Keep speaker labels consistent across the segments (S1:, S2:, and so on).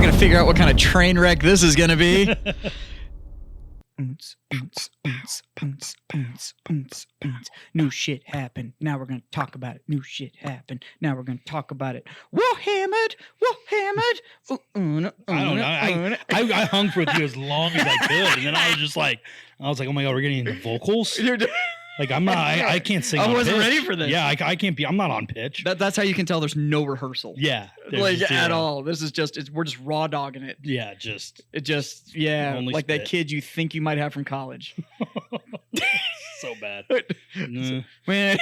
S1: we're going to figure out what kind of train wreck this is going to be. New shit happened. Now we're going to talk about it. New shit happened. Now we're going to talk about it. Warhammered.
S2: I don't know. I hung for with you as long as I could, and then I was like, oh my god, we're getting into vocals. Like I'm not. I can't sing.
S1: I wasn't ready for this.
S2: Yeah, I can't be. I'm not on pitch.
S1: That's how you can tell there's no rehearsal.
S2: Yeah,
S1: at all. This is just. We're just raw dogging it.
S2: Yeah,
S1: like spit. That kid you think you might have from college.
S2: So bad.
S1: Man.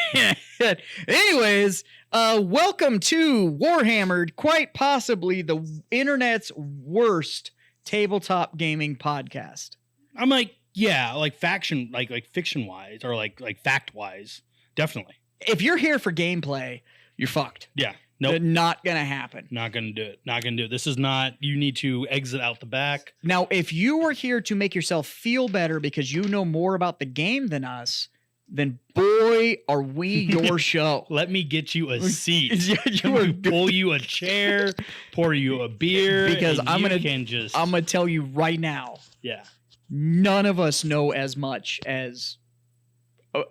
S1: Anyways, welcome to Warhammered, quite possibly the internet's worst tabletop gaming podcast.
S2: I'm like, yeah, like faction, like fiction wise, or like fact wise, definitely.
S1: If you're here for gameplay, you're fucked.
S2: Yeah. Nope.
S1: Not gonna happen.
S2: Not gonna do it. This is not, you need to exit out the back.
S1: Now, if you were here to make yourself feel better because you know more about the game than us, then boy, are we your show.
S2: Let me get you a seat.
S1: Yeah,
S2: pull you a chair, pour you a beer.
S1: Because I'm gonna tell you right now.
S2: Yeah.
S1: None of us know as much as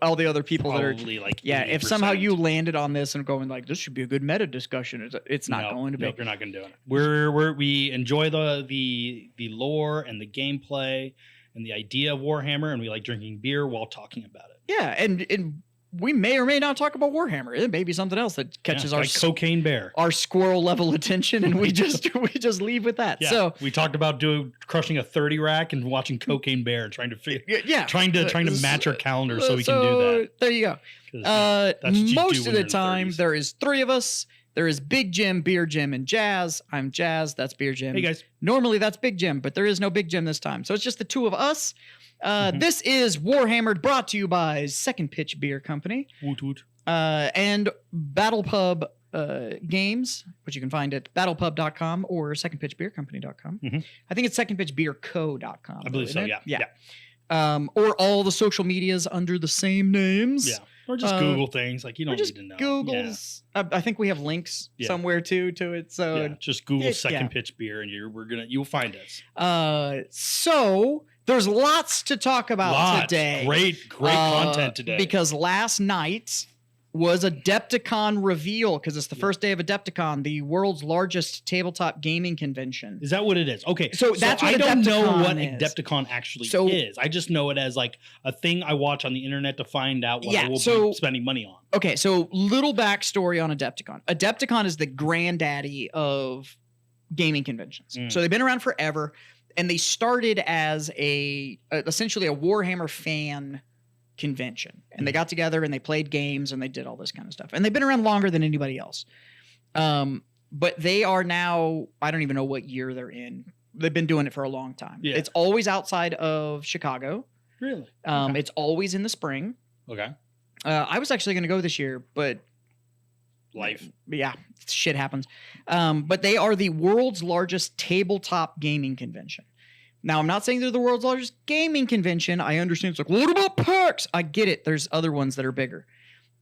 S1: all the other people
S2: Probably
S1: that are
S2: like 80%.
S1: Yeah, if somehow you landed on this and going like, this should be a good meta discussion, it's not going to be.
S2: Nope, you're not going to do it. We enjoy the lore and the gameplay and the idea of Warhammer, and we like drinking beer while talking about it.
S1: Yeah, and we may or may not talk about Warhammer. It may be something else that catches our
S2: cocaine bear,
S1: our squirrel level attention, and we just leave with that.
S2: Yeah,
S1: so
S2: we talked about crushing a 30 rack and watching Cocaine Bear and trying to figure, trying to match our calendar so we can do that.
S1: There you go. Most of the time, there is three of us. There is Big Jim, Beer Jim, and Jazz. I'm Jazz. That's Beer Jim.
S2: Hey guys.
S1: Normally that's Big Jim, but there is no Big Jim this time, so it's just the two of us. This is Warhammered, brought to you by Second Pitch Beer Company.
S2: Woot woot.
S1: And BattlePub games, which you can find at battlepub.com or secondpitchbeercompany.com. I think it's secondpitchbeerco.com.
S2: I believe so, yeah.
S1: Or all the social medias under the same names.
S2: Yeah. Or just Google things. Like, you don't need to know.
S1: Google's. Yeah. I think we have links somewhere too to it. So
S2: just Google Second Pitch Beer and you'll find us.
S1: So there's lots to talk about today.
S2: Great content today.
S1: Because last night was Adepticon reveal, because it's the first day of Adepticon, the world's largest tabletop gaming convention.
S2: Is that what it is? Okay.
S1: So that's what
S2: I don't know what
S1: Adepticon
S2: Adepticon actually is. I just know it as like a thing I watch on the internet to find out what I will be spending money on.
S1: Okay, so little backstory on Adepticon. Adepticon is the granddaddy of gaming conventions. So they've been around forever, and they started as essentially a Warhammer fan convention, and they got together and they played games and they did all this kind of stuff, and they've been around longer than anybody else. But they are now, I don't even know what year they're in. They've been doing it for a long time. It's always outside of Chicago.
S2: Really?
S1: It's always in the spring.
S2: Okay.
S1: I was actually going to go this year, but
S2: life.
S1: Yeah, shit happens. But they are the world's largest tabletop gaming convention. Now, I'm not saying they're the world's largest gaming convention. I understand it's like, well, what about PAX? I get it. There's other ones that are bigger.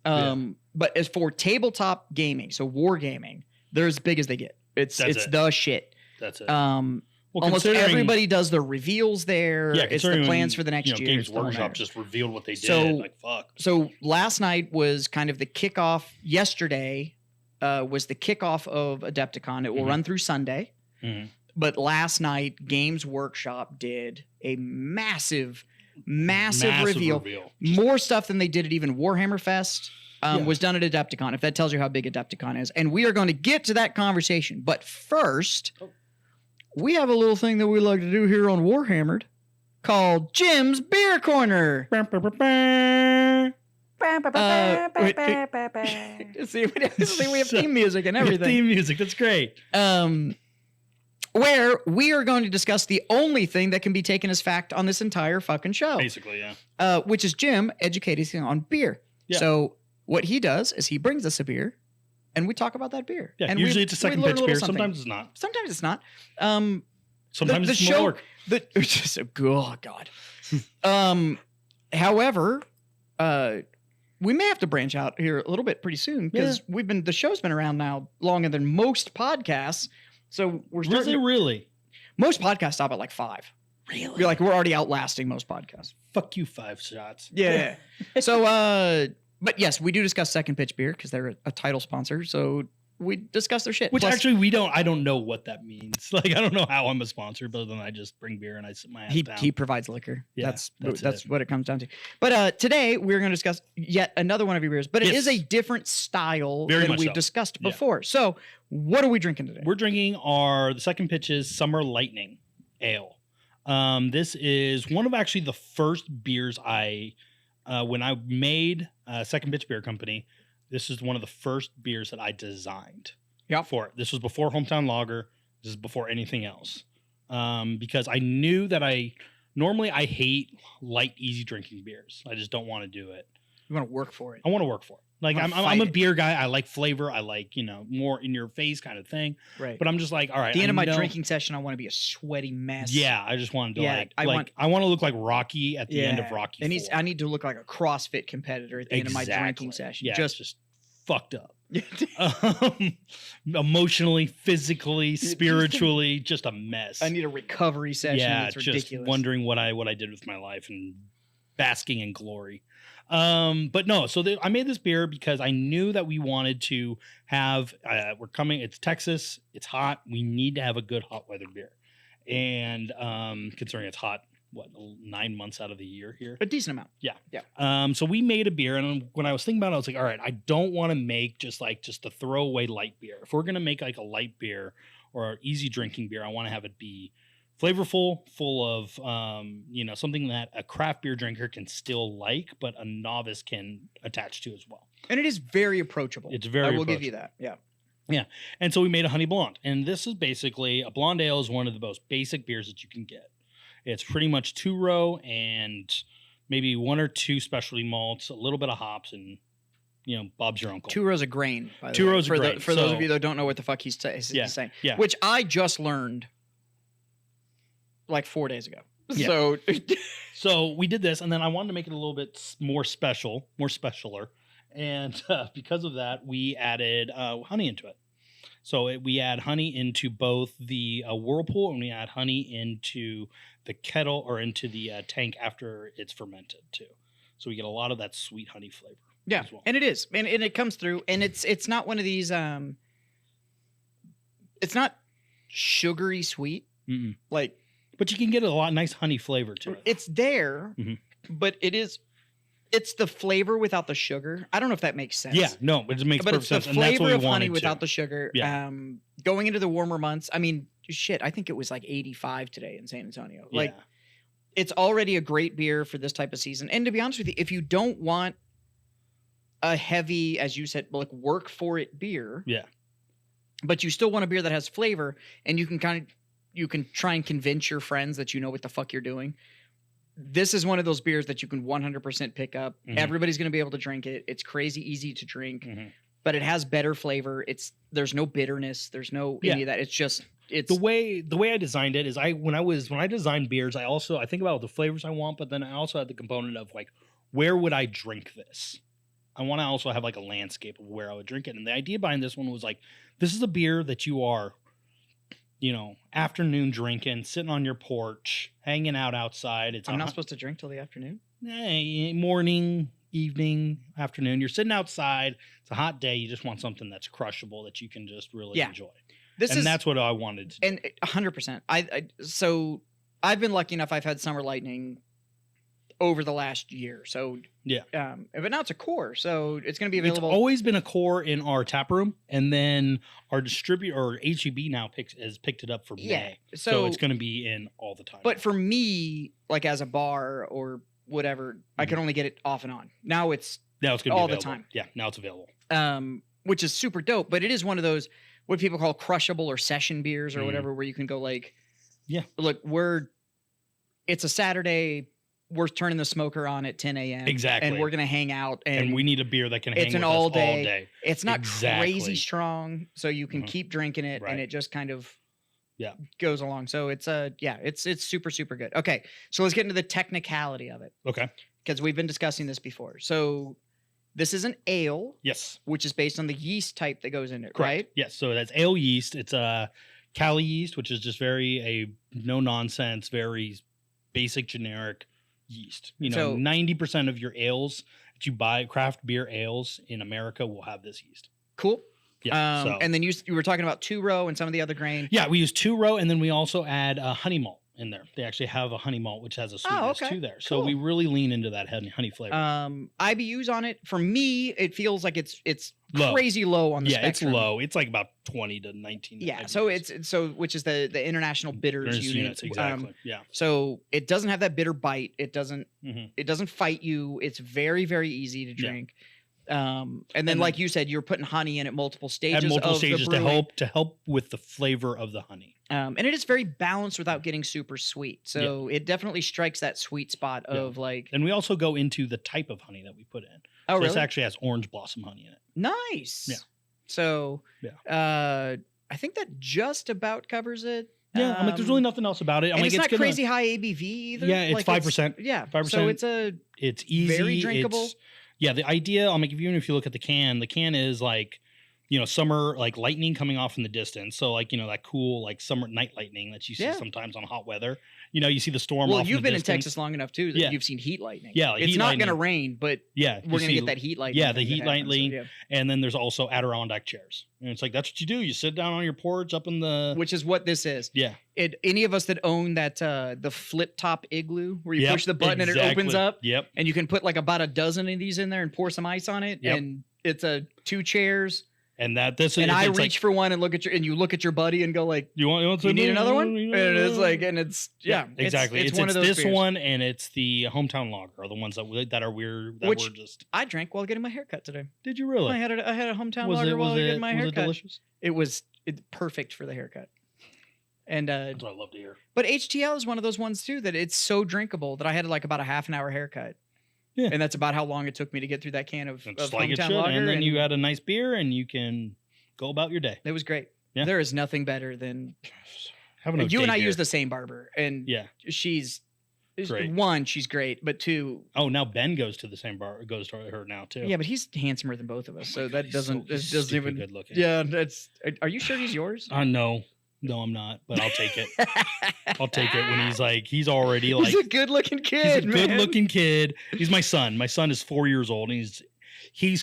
S1: But as for tabletop gaming, so war gaming, they're as big as they get. It's the shit.
S2: That's it.
S1: Almost everybody does their reveals there.
S2: Yeah,
S1: it's the plans for the next year.
S2: Games Workshop just revealed what they did. Like, fuck.
S1: So last night was kind of the kickoff. Yesterday was the kickoff of Adepticon. It will run through Sunday. But last night, Games Workshop did a massive reveal. More stuff than they did at even Warhammer Fest was done at Adepticon, if that tells you how big Adepticon is. And we are going to get to that conversation. But first, we have a little thing that we like to do here on Warhammered called Jim's Beer Corner. See, we have theme music and everything.
S2: Theme music, that's great.
S1: Where we are going to discuss the only thing that can be taken as fact on this entire fucking show.
S2: Basically, yeah.
S1: Which is Jim educating on beer. Yeah. So what he does is he brings us a beer, and we talk about that beer.
S2: Yeah,
S1: and
S2: usually it's a second pitch beer. Sometimes it's not.
S1: Sometimes it's not.
S2: Sometimes it's more work.
S1: Oh, God. However, we may have to branch out here a little bit pretty soon, because the show's been around now longer than most podcasts. So we're
S2: Was it
S1: starting.
S2: really?
S1: Most podcasts stop at like 5.
S2: Really?
S1: We're like, we're already outlasting most podcasts.
S2: Fuck you, 5 shots.
S1: Yeah. So, but yes, we do discuss Second Pitch Beer because they're a title sponsor. So we discuss their shit.
S2: Which
S1: Plus,
S2: actually I don't know what that means. Like, I don't know how I'm a sponsor, but then I just bring beer and I sit my ass down.
S1: he provides liquor.
S2: Yeah,
S1: that's what it comes down to. But today we're going to discuss yet another one of your beers, but it is a different style than we've discussed before. So what are we drinking today?
S2: We're drinking the Second Pitch's Summer Lightning Ale. This is one of actually the first beers when I made Second Pitch Beer Company. This is one of the first beers that I designed for it. This was before Hometown Lager. This is before anything else. Because I knew that I hate light, easy drinking beers. I just don't want to do it.
S1: You want to work for it.
S2: I want to work for it. Like I'm a beer guy. I like flavor. I like, more in your face kind of thing.
S1: Right.
S2: But I'm just like, all right.
S1: At the end of my drinking session, I want to be a sweaty mess.
S2: Yeah. I just wanted to I want to look like Rocky at the end of Rocky.
S1: I need to look like a CrossFit competitor at the end of my drinking session.
S2: Yeah. Just fucked up. Emotionally, physically, spiritually, just a mess.
S1: I need a recovery session.
S2: Yeah.
S1: That's ridiculous.
S2: Just wondering what I did with my life and basking in glory. But no, so I made this beer because I knew that we wanted to have, it's Texas, it's hot. We need to have a good hot weather beer. And, considering it's hot, 9 months out of the year here?
S1: A decent amount.
S2: Yeah. So we made a beer. And when I was thinking about it, I was like, all right, I don't want to make just a throwaway light beer. If we're going to make like a light beer or an easy drinking beer, I want to have it be flavorful, full of, something that a craft beer drinker can still like, but a novice can attach to as well.
S1: And it is very approachable.
S2: It's very
S1: I will give you that. Yeah.
S2: Yeah. And so we made a honey blonde. And this is basically, a blonde ale is one of the most basic beers that you can get. It's pretty much 2-row and maybe 1 or 2 specialty malts, a little bit of hops, and Bob's your uncle.
S1: 2 rows of grain. By the
S2: 2
S1: way.
S2: rows of grain.
S1: For those of you that don't know what the fuck he's saying.
S2: Yeah.
S1: Which I just learned like 4 days ago.
S2: Yeah. So we did this, and then I wanted to make it a little bit more specialer. And because of that, we added honey into it. So we add honey into both the whirlpool, and we add honey into the kettle or into the tank after it's fermented too. So we get a lot of that sweet honey flavor.
S1: Yeah,
S2: as well.
S1: And it is, and it comes through, and it's not one of these. It's not sugary sweet, like.
S2: But you can get a nice honey flavor to it.
S1: It's there, but it's the flavor without the sugar. I don't know if that makes sense.
S2: Yeah, no, it makes perfect sense.
S1: But it's the flavor of honey
S2: to.
S1: without the sugar.
S2: Yeah.
S1: Going into the warmer months, I mean, shit, I think it was like 85 today in San Antonio.
S2: Yeah.
S1: Like, it's already a great beer for this type of season. And to be honest with you, if you don't want a heavy, as you said, like work for it beer, but you still want a beer that has flavor, and you can try and convince your friends that you know what the fuck you're doing. This is one of those beers that you can 100% pick up. Everybody's going to be able to drink it. It's crazy easy to drink, but it has better flavor. There's no bitterness. There's no any of that. It's
S2: the way I designed it is when I design beers, I think about the flavors I want, but then I also have the component of like, where would I drink this? I want to also have like a landscape of where I would drink it. And the idea behind this one was like, this is a beer that you are, afternoon drinking, sitting on your porch, hanging out outside.
S1: I'm not supposed to drink till the afternoon?
S2: Morning, evening, afternoon. You're sitting outside. It's a hot day. You just want something that's crushable that you can just really enjoy. That's what I wanted to do.
S1: And 100%. So I've been lucky enough. I've had Summer Lightning over the last year. So but now it's a core. So it's going to be available.
S2: It's always been a core in our tap room, and then our distributor or HEB now has picked it up for May. So it's going to be in all the time.
S1: But for me, like as a bar or whatever, I can only get it off and on. Now it's
S2: going to be
S1: all
S2: available.
S1: the time.
S2: Yeah, now it's available.
S1: Which is super dope. But it is one of those what people call crushable or session beers or whatever, where you can go like, look, it's a Saturday. We're turning the smoker on at 10 a.m.
S2: Exactly.
S1: And we're going to hang out.
S2: And we need a beer that can hang with us
S1: all
S2: all
S1: day.
S2: day.
S1: It's not crazy strong, so you can keep drinking it, and it just kind of goes along. So it's it's super, super good. Okay, so let's get into the technicality of it.
S2: Okay.
S1: Because we've been discussing this before. So this is an ale.
S2: Yes.
S1: Which is based on the yeast type that goes in it,
S2: Correct.
S1: right?
S2: Yes, so that's ale yeast. It's Cali yeast, which is just a no nonsense, very basic generic yeast. You know,
S1: So-
S2: 90% of your ales that you buy, craft beer ales in America, will have this yeast.
S1: Cool.
S2: Yeah. So
S1: And then you were talking about 2-row and some of the other grain.
S2: yeah, we use 2-row, and then we also add a honey malt in there. They actually have a honey malt, which has a sweetness
S1: okay.
S2: too there. So
S1: Cool.
S2: we really lean into that honey flavor.
S1: IBUs on it, for me, it feels like it's
S2: Low.
S1: crazy low on the
S2: Yeah,
S1: spectrum.
S2: it's low. It's like about 20 to 19.
S1: Yeah,
S2: IBUs.
S1: so it's which is the international bitters
S2: There's
S1: unit.
S2: units, exactly. Yeah.
S1: So it doesn't have that bitter bite. It doesn't
S2: Mhm.
S1: fight you. It's very, very easy to
S2: Yeah.
S1: drink. And then, like you said, you're putting honey in at multiple stages.
S2: At multiple
S1: of
S2: stages
S1: the brewing.
S2: to help with the flavor of the honey.
S1: And it is very balanced without getting super sweet. So it definitely strikes that sweet spot of like.
S2: And we also go into the type of honey that we put in.
S1: Oh,
S2: So
S1: really?
S2: This actually has orange blossom honey in it.
S1: Nice.
S2: Yeah.
S1: So
S2: Yeah.
S1: I think that just about covers it.
S2: Yeah, I'm like, there's really nothing else about it. I'm
S1: And
S2: like,
S1: it's not
S2: gonna,
S1: crazy high ABV either.
S2: Yeah, it's
S1: Like,
S2: 5%.
S1: Yeah,
S2: 5%.
S1: So it's
S2: easy.
S1: very drinkable.
S2: It's, yeah, the idea, I'm like, even if you look at the can is like, you know, summer, like lightning coming off in the distance. So like, you know, that cool, like summer night lightning that you see sometimes on hot weather. You know, you see the storm
S1: Well,
S2: off
S1: you've
S2: in the
S1: been
S2: distance.
S1: in Texas long enough too that you've seen heat lightning.
S2: Yeah,
S1: it's
S2: heat
S1: not going to
S2: lightning.
S1: rain, but
S2: Yeah,
S1: we're going to get that heat lightning.
S2: Yeah, the
S1: thing
S2: heat
S1: that happens,
S2: lightning.
S1: so, yeah.
S2: And then there's also Adirondack chairs. And it's like, that's what you do. You sit down on your porch up in the...
S1: Which is what this is.
S2: Yeah.
S1: Any of us that own that the flip top igloo where you push the button and it opens up.
S2: Yep.
S1: And you can put like about a dozen of these in there and pour some ice on it.
S2: Yep.
S1: And it's 2 chairs.
S2: And this
S1: And I
S2: it's
S1: reach
S2: like,
S1: for one and you look at your buddy and go like,
S2: you
S1: need another one? And it's like, and it's,
S2: exactly.
S1: It's one of those
S2: this
S1: beers.
S2: one and it's the hometown lager are the ones that are weird. That
S1: Which
S2: were just.
S1: I drank while getting my haircut today.
S2: Did you really?
S1: I had a hometown lager while getting my haircut.
S2: Was it delicious?
S1: It was perfect for the haircut. And
S2: That's what I love to hear.
S1: but HTL is one of those ones too that it's so drinkable that I had like about a half an hour haircut.
S2: Yeah.
S1: And that's about how long it took me to get through that can of
S2: It's like it
S1: hometown
S2: should.
S1: lager.
S2: And then you had a nice beer and you can go about your day.
S1: It was great.
S2: Yeah.
S1: There is nothing better than
S2: Having a
S1: you
S2: day
S1: and I
S2: beer.
S1: use the same barber, and
S2: Yeah.
S1: she's
S2: Great.
S1: one, she's great, but two,
S2: Oh, now Ben goes to the same bar. Goes to her now too.
S1: yeah, but he's handsomer than both of us, so that
S2: He's
S1: doesn't
S2: he's
S1: it doesn't
S2: stupid
S1: even.
S2: good looking.
S1: Yeah, that's. Are you sure he's yours?
S2: No, I'm not. But I'll take it. I'll take it when he's already like
S1: He's a good looking kid.
S2: he's a good looking kid. He's my son. My son is 4 years old, and he's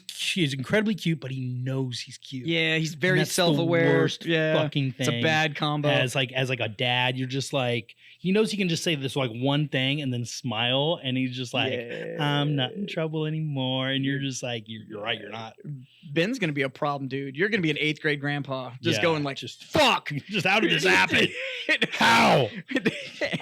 S2: incredibly cute, but he knows he's cute.
S1: Yeah, he's
S2: And
S1: very
S2: that's the
S1: self-aware.
S2: worst
S1: Yeah,
S2: fucking thing.
S1: it's a bad combo.
S2: As like a dad, you're just like, he knows he can just say this like one thing and then smile, and he's just like, I'm not in trouble anymore. And you're just like, you're right, you're not.
S1: Ben's gonna be a problem, dude. You're gonna be an 8th grade grandpa, just
S2: Yeah,
S1: going like,
S2: just
S1: fuck.
S2: Just how did this happen? How?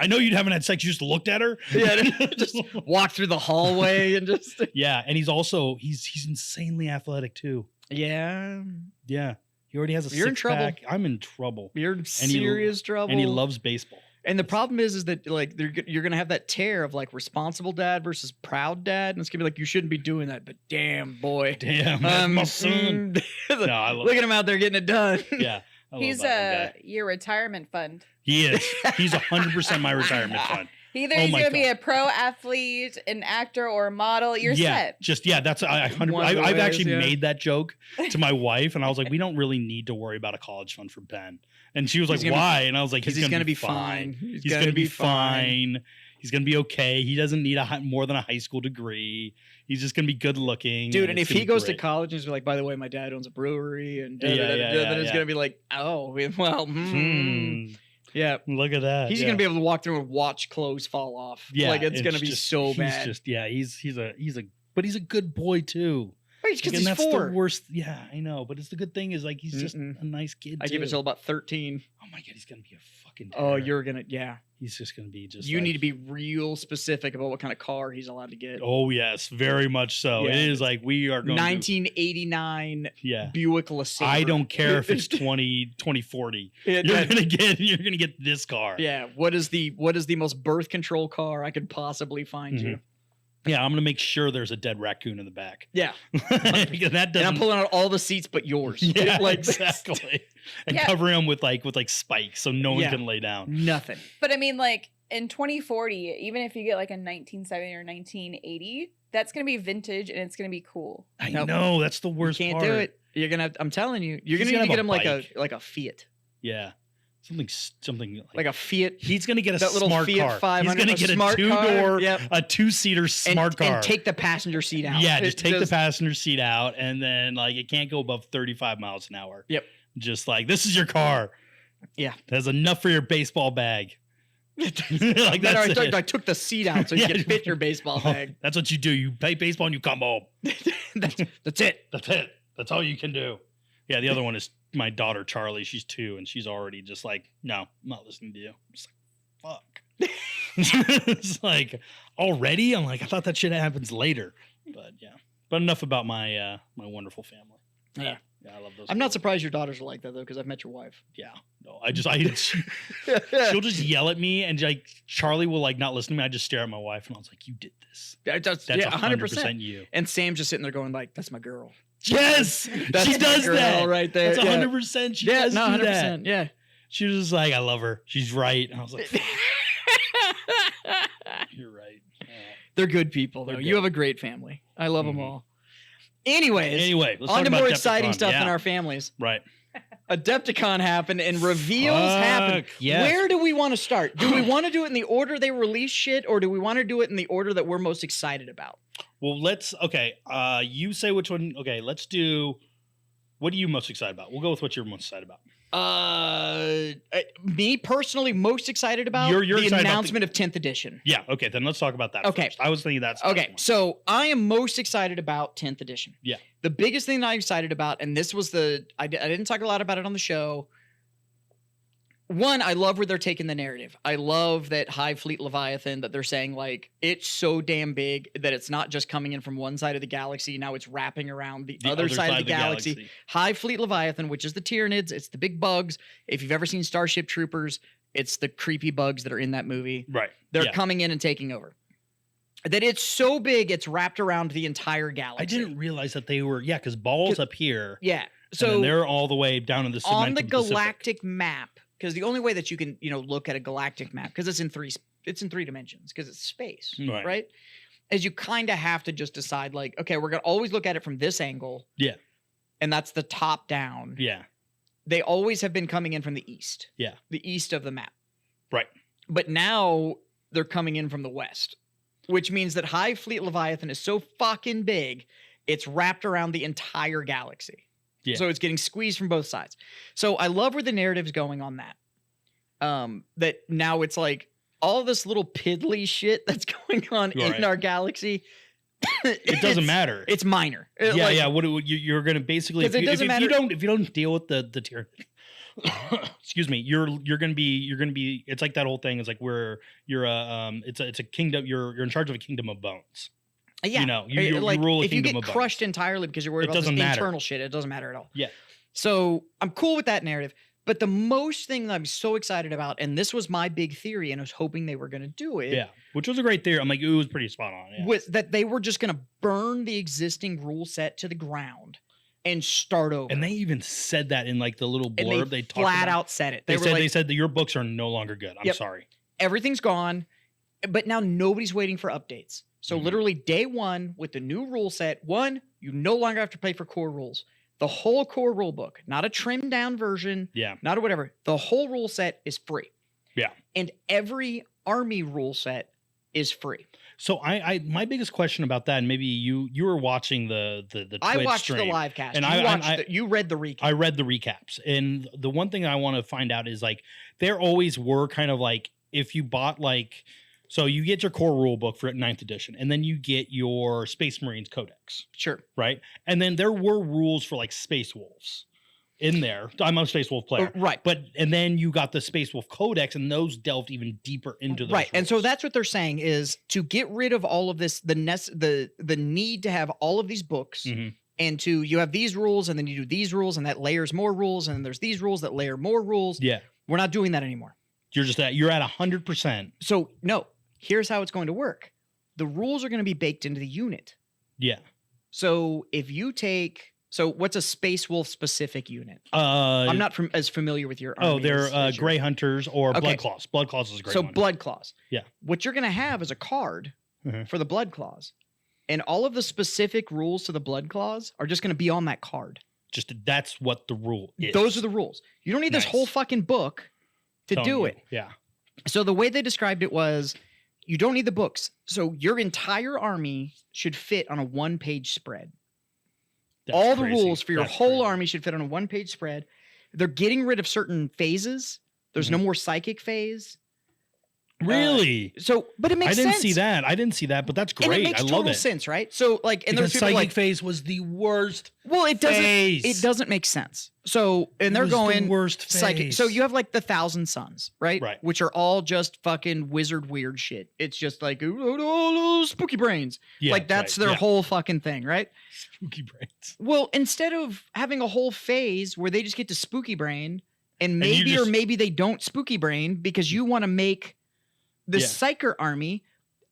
S2: I know you haven't had sex. You just looked at her.
S1: Yeah, just walk through the hallway and just.
S2: Yeah, and he's also he's insanely athletic too.
S1: Yeah,
S2: Yeah, he already has a
S1: You're in
S2: six-pack.
S1: trouble.
S2: I'm in trouble.
S1: you're in serious trouble.
S2: And he loves baseball.
S1: And the problem is that like you're gonna have that tear of like responsible dad versus proud dad, and it's gonna be like you shouldn't be doing that, but damn boy,
S2: Damn, that's my son. No, I love
S1: look at him out there getting it done.
S2: Yeah, I love
S3: He's
S2: that one guy.
S3: your retirement fund.
S2: He is. He's 100% my retirement fund.
S3: Either
S2: Oh
S3: he's
S2: my
S3: gonna be
S2: God.
S3: a pro athlete, an actor, or a model. You're set.
S2: That's
S1: One of the
S2: I've
S1: ways,
S2: actually
S1: yeah.
S2: made that joke to my wife, and I was like, we don't really need to worry about a college fund for Ben. And she was like,
S1: He's gonna be-
S2: why? And I was like,
S1: Because he's gonna be fine.
S2: He's gonna be fine. He's gonna be okay. He doesn't need more than a high school degree. He's just gonna be good looking,
S1: Dude, and
S2: it's
S1: if
S2: gonna
S1: he
S2: be
S1: goes to
S2: great.
S1: college and he's like, by the way, my dad owns a brewery, and
S2: Yeah,
S1: then it's
S2: yeah.
S1: gonna be like, oh, well, yeah.
S2: Look at that.
S1: He's
S2: yeah.
S1: gonna be able to walk through and watch clothes fall off.
S2: Yeah,
S1: like it's gonna be
S2: just-
S1: so
S2: he's
S1: bad.
S2: Just but he's a good boy too.
S1: Because
S2: Again,
S1: he's
S2: that's
S1: 4.
S2: the worst. Yeah, I know, but it's the good thing is like he's just
S1: Mm-mm.
S2: a nice kid.
S1: I give it
S2: too.
S1: till about 13.
S2: Oh my god, he's gonna be a fucking.
S1: Oh,
S2: terror.
S1: you're gonna, yeah.
S2: He's just gonna be just.
S1: You
S2: like-
S1: need to be real specific about what kind of car he's allowed to get.
S2: Oh yes, very much so.
S1: Yeah.
S2: It is like we are going.
S1: 1989
S2: Yeah.
S1: Buick LeSabre.
S2: I don't care if it's 2040.
S1: It-
S2: You're gonna get this car.
S1: yeah. What is the most birth control car I could possibly find you?
S2: Yeah, I'm gonna make sure there's a dead raccoon in the back.
S1: Yeah.
S2: Because that
S1: And
S2: doesn't.
S1: I'm pulling out all the seats but yours.
S2: yeah,
S1: like
S2: exactly. And
S3: Yeah.
S2: covering them with like spikes so no one
S1: Yeah.
S2: can lay down.
S1: Nothing.
S3: But I mean, like in 2040, even if you get like a 1970 or 1980, that's gonna be vintage and it's gonna be cool.
S2: I
S1: Nope.
S2: know that's the worst
S1: You can't
S2: part.
S1: do it. You're gonna. I'm telling you. You're
S2: He's
S1: gonna need to
S2: gonna
S1: get
S2: have
S1: him
S2: a
S1: like a
S2: bike.
S1: Fiat.
S2: Yeah. something
S1: like a Fiat.
S2: He's gonna get a
S1: that little
S2: smart
S1: Fiat
S2: car.
S1: 500,
S2: He's gonna get a
S1: smart car,
S2: 2-door,
S1: yep.
S2: a 2-seater smart car,
S1: and take the passenger seat out.
S2: Yeah, just take the passenger seat out, and then like it can't go above 35 miles an hour.
S1: Yep.
S2: Just like this is your car.
S1: Yeah.
S2: There's enough for your baseball bag.
S1: Like that's I took the seat out so you can fit your baseball bag.
S2: That's what you do. You play baseball and you come home.
S1: That's it.
S2: That's it. That's all you can do. Yeah, the other one is my daughter, Charlie. She's 2, and she's already just like, no, I'm not listening to you. I'm just like, fuck. It's like, already? I'm like, I thought that shit happens later. But yeah. But enough about my my wonderful family.
S1: Yeah.
S2: Yeah, I love those.
S1: I'm not surprised your daughters are like that, though, because I've met your wife.
S2: Yeah. No, she'll just yell at me, and like Charlie will like not listen to me. I just stare at my wife, and I was like, you did this.
S1: That's
S2: 100% you.
S1: And Sam's just sitting there going like, that's my girl.
S2: Yes,
S1: That's
S2: she does
S1: girl
S2: that
S1: right there.
S2: That's 100%. She does do
S1: 100%.
S2: that.
S1: Yeah.
S2: She was just like, I love her. She's right. And I was like, you're right.
S1: They're good people, though.
S2: They're
S1: You
S2: good.
S1: have a great family. I love them all. Anyway,
S2: let's
S1: on
S2: talk
S1: to
S2: about
S1: more exciting
S2: Adepticon.
S1: stuff in
S2: Yeah.
S1: our families.
S2: Right.
S1: Adepticon happened and reveals happened.
S2: Yes.
S1: Where do we want to start? Do we want to do it in the order they release shit, or do we want to do it in the order that we're most excited about?
S2: Well, you say which one. Okay, let's do, what are you most excited about? We'll go with what you're most excited about.
S1: Me personally, most excited about
S2: You're
S1: the
S2: excited about
S1: announcement of 10th edition.
S2: Yeah, okay, then let's talk about that
S1: Okay.
S2: first. I was thinking that's
S1: Okay, so I am most excited about 10th edition.
S2: Yeah.
S1: The biggest thing that I'm excited about, and this was I didn't talk a lot about it on the show. One, I love where they're taking the narrative. I love that Hive Fleet Leviathan, that they're saying like it's so damn big that it's not just coming in from one side of the galaxy. Now it's wrapping around the other side of the galaxy. Hive Fleet Leviathan, which is the Tyranids, it's the big bugs. If you've ever seen Starship Troopers, it's the creepy bugs that are in that movie.
S2: Right.
S1: They're coming in and taking over. That it's so big, it's wrapped around the entire galaxy.
S2: I didn't realize that they were, because Ball's up here.
S1: Yeah.
S2: So
S1: So
S2: they're all the way down in the
S1: on the
S2: Pacific.
S1: galactic map, because the only way that you can, look at a galactic map, because it's in three dimensions, because it's space, right? Is you kind of have to just decide like, okay, we're gonna always look at it from this angle.
S2: Yeah.
S1: And that's the top down.
S2: Yeah.
S1: They always have been coming in from the east.
S2: Yeah.
S1: The east of the map.
S2: Right.
S1: But now they're coming in from the west, which means that Hive Fleet Leviathan is so fucking big, it's wrapped around the entire galaxy.
S2: Yeah.
S1: So it's getting squeezed from both sides. So I love where the narrative's going on that. That now it's like all this little piddly shit that's going on in our galaxy.
S2: It doesn't matter.
S1: It's minor.
S2: Yeah. What you're going to basically, if you don't deal with the tier, excuse me, you're going to be. It's like that whole thing. It's like it's a kingdom. You're in charge of a kingdom of bones.
S1: Yeah,
S2: you rule a kingdom of bones.
S1: If you get crushed entirely because you're worried about this internal shit, it doesn't matter at all.
S2: Yeah.
S1: So I'm cool with that narrative. But the most thing that I'm so excited about, and this was my big theory, and I was hoping they were going to do it.
S2: Yeah, which was a great theory. I'm like, it was pretty spot on. Yeah.
S1: Was that they were just going to burn the existing rule set to the ground and start over.
S2: And they even said that in like the little blurb they talked
S1: flat
S2: about.
S1: out said it.
S2: They said that your books are no longer good. I'm sorry.
S1: Everything's gone, but now nobody's waiting for updates. So literally day one with the new rule set, you no longer have to pay for core rules. The whole core rule book, not a trimmed down version, not a whatever. The whole rule set is free.
S2: Yeah.
S1: And every army rule set is free.
S2: So my biggest question about that, and maybe you were watching the Twitch
S1: I watched
S2: stream,
S1: the live cast.
S2: And
S1: you read the recap.
S2: I read the recaps. And the one thing I want to find out is like there always were kind of like if you bought like so you get your core rule book for 9th edition, and then you get your Space Marines Codex.
S1: Sure.
S2: Right? And then there were rules for like Space Wolves in there. I'm a Space Wolf player.
S1: Right.
S2: And then you got the Space Wolf Codex, and those delved even deeper into those rules.
S1: And so that's what they're saying is to get rid of all of this, the need to have all of these books, and you have these rules, and then you do these rules, and that layers more rules, and then there's these rules that layer more rules.
S2: Yeah.
S1: We're not doing that anymore.
S2: You're at 100%.
S1: So no. Here's how it's going to work. The rules are going to be baked into the unit.
S2: Yeah.
S1: So if you what's a Space Wolf specific unit? I'm not as familiar with your army.
S2: They're Grey Hunters or Blood Claws. Blood Claws is a great one.
S1: So Blood Claws.
S2: Yeah.
S1: What you're going to have is a card for the Blood Claws. And all of the specific rules to the Blood Claws are just going to be on that card.
S2: That's what the rule is.
S1: Those are the rules. You don't need this whole fucking book to do it.
S2: Yeah.
S1: So the way they described it was, you don't need the books. So your entire army should fit on a 1-page spread.
S2: That's
S1: All the
S2: crazy.
S1: rules for your
S2: That's
S1: whole
S2: crazy.
S1: army should fit on a 1-page spread. They're getting rid of certain phases. There's no more psychic phase.
S2: Really?
S1: But it makes
S2: I
S1: sense.
S2: didn't see that, but that's
S1: And
S2: great.
S1: it makes
S2: I love
S1: total
S2: it.
S1: sense, right? So like, and
S2: Because
S1: there's people
S2: psychic
S1: like,
S2: phase was the worst.
S1: well, it doesn't.
S2: phase.
S1: It doesn't make sense. So, and they're
S2: It was
S1: going
S2: the worst
S1: psychic.
S2: phase.
S1: So you have like the 1,000 Suns, right?
S2: Right.
S1: Which are all just fucking wizard weird shit. It's just like oh, spooky brains.
S2: Yeah,
S1: like that's
S2: right,
S1: their
S2: yeah.
S1: whole fucking thing, right?
S2: Spooky brains.
S1: Well, instead of having a whole phase where they just get to spooky brain, and
S2: you
S1: maybe or
S2: just-
S1: maybe they don't spooky brain because you want to make the
S2: Yeah.
S1: psyker army,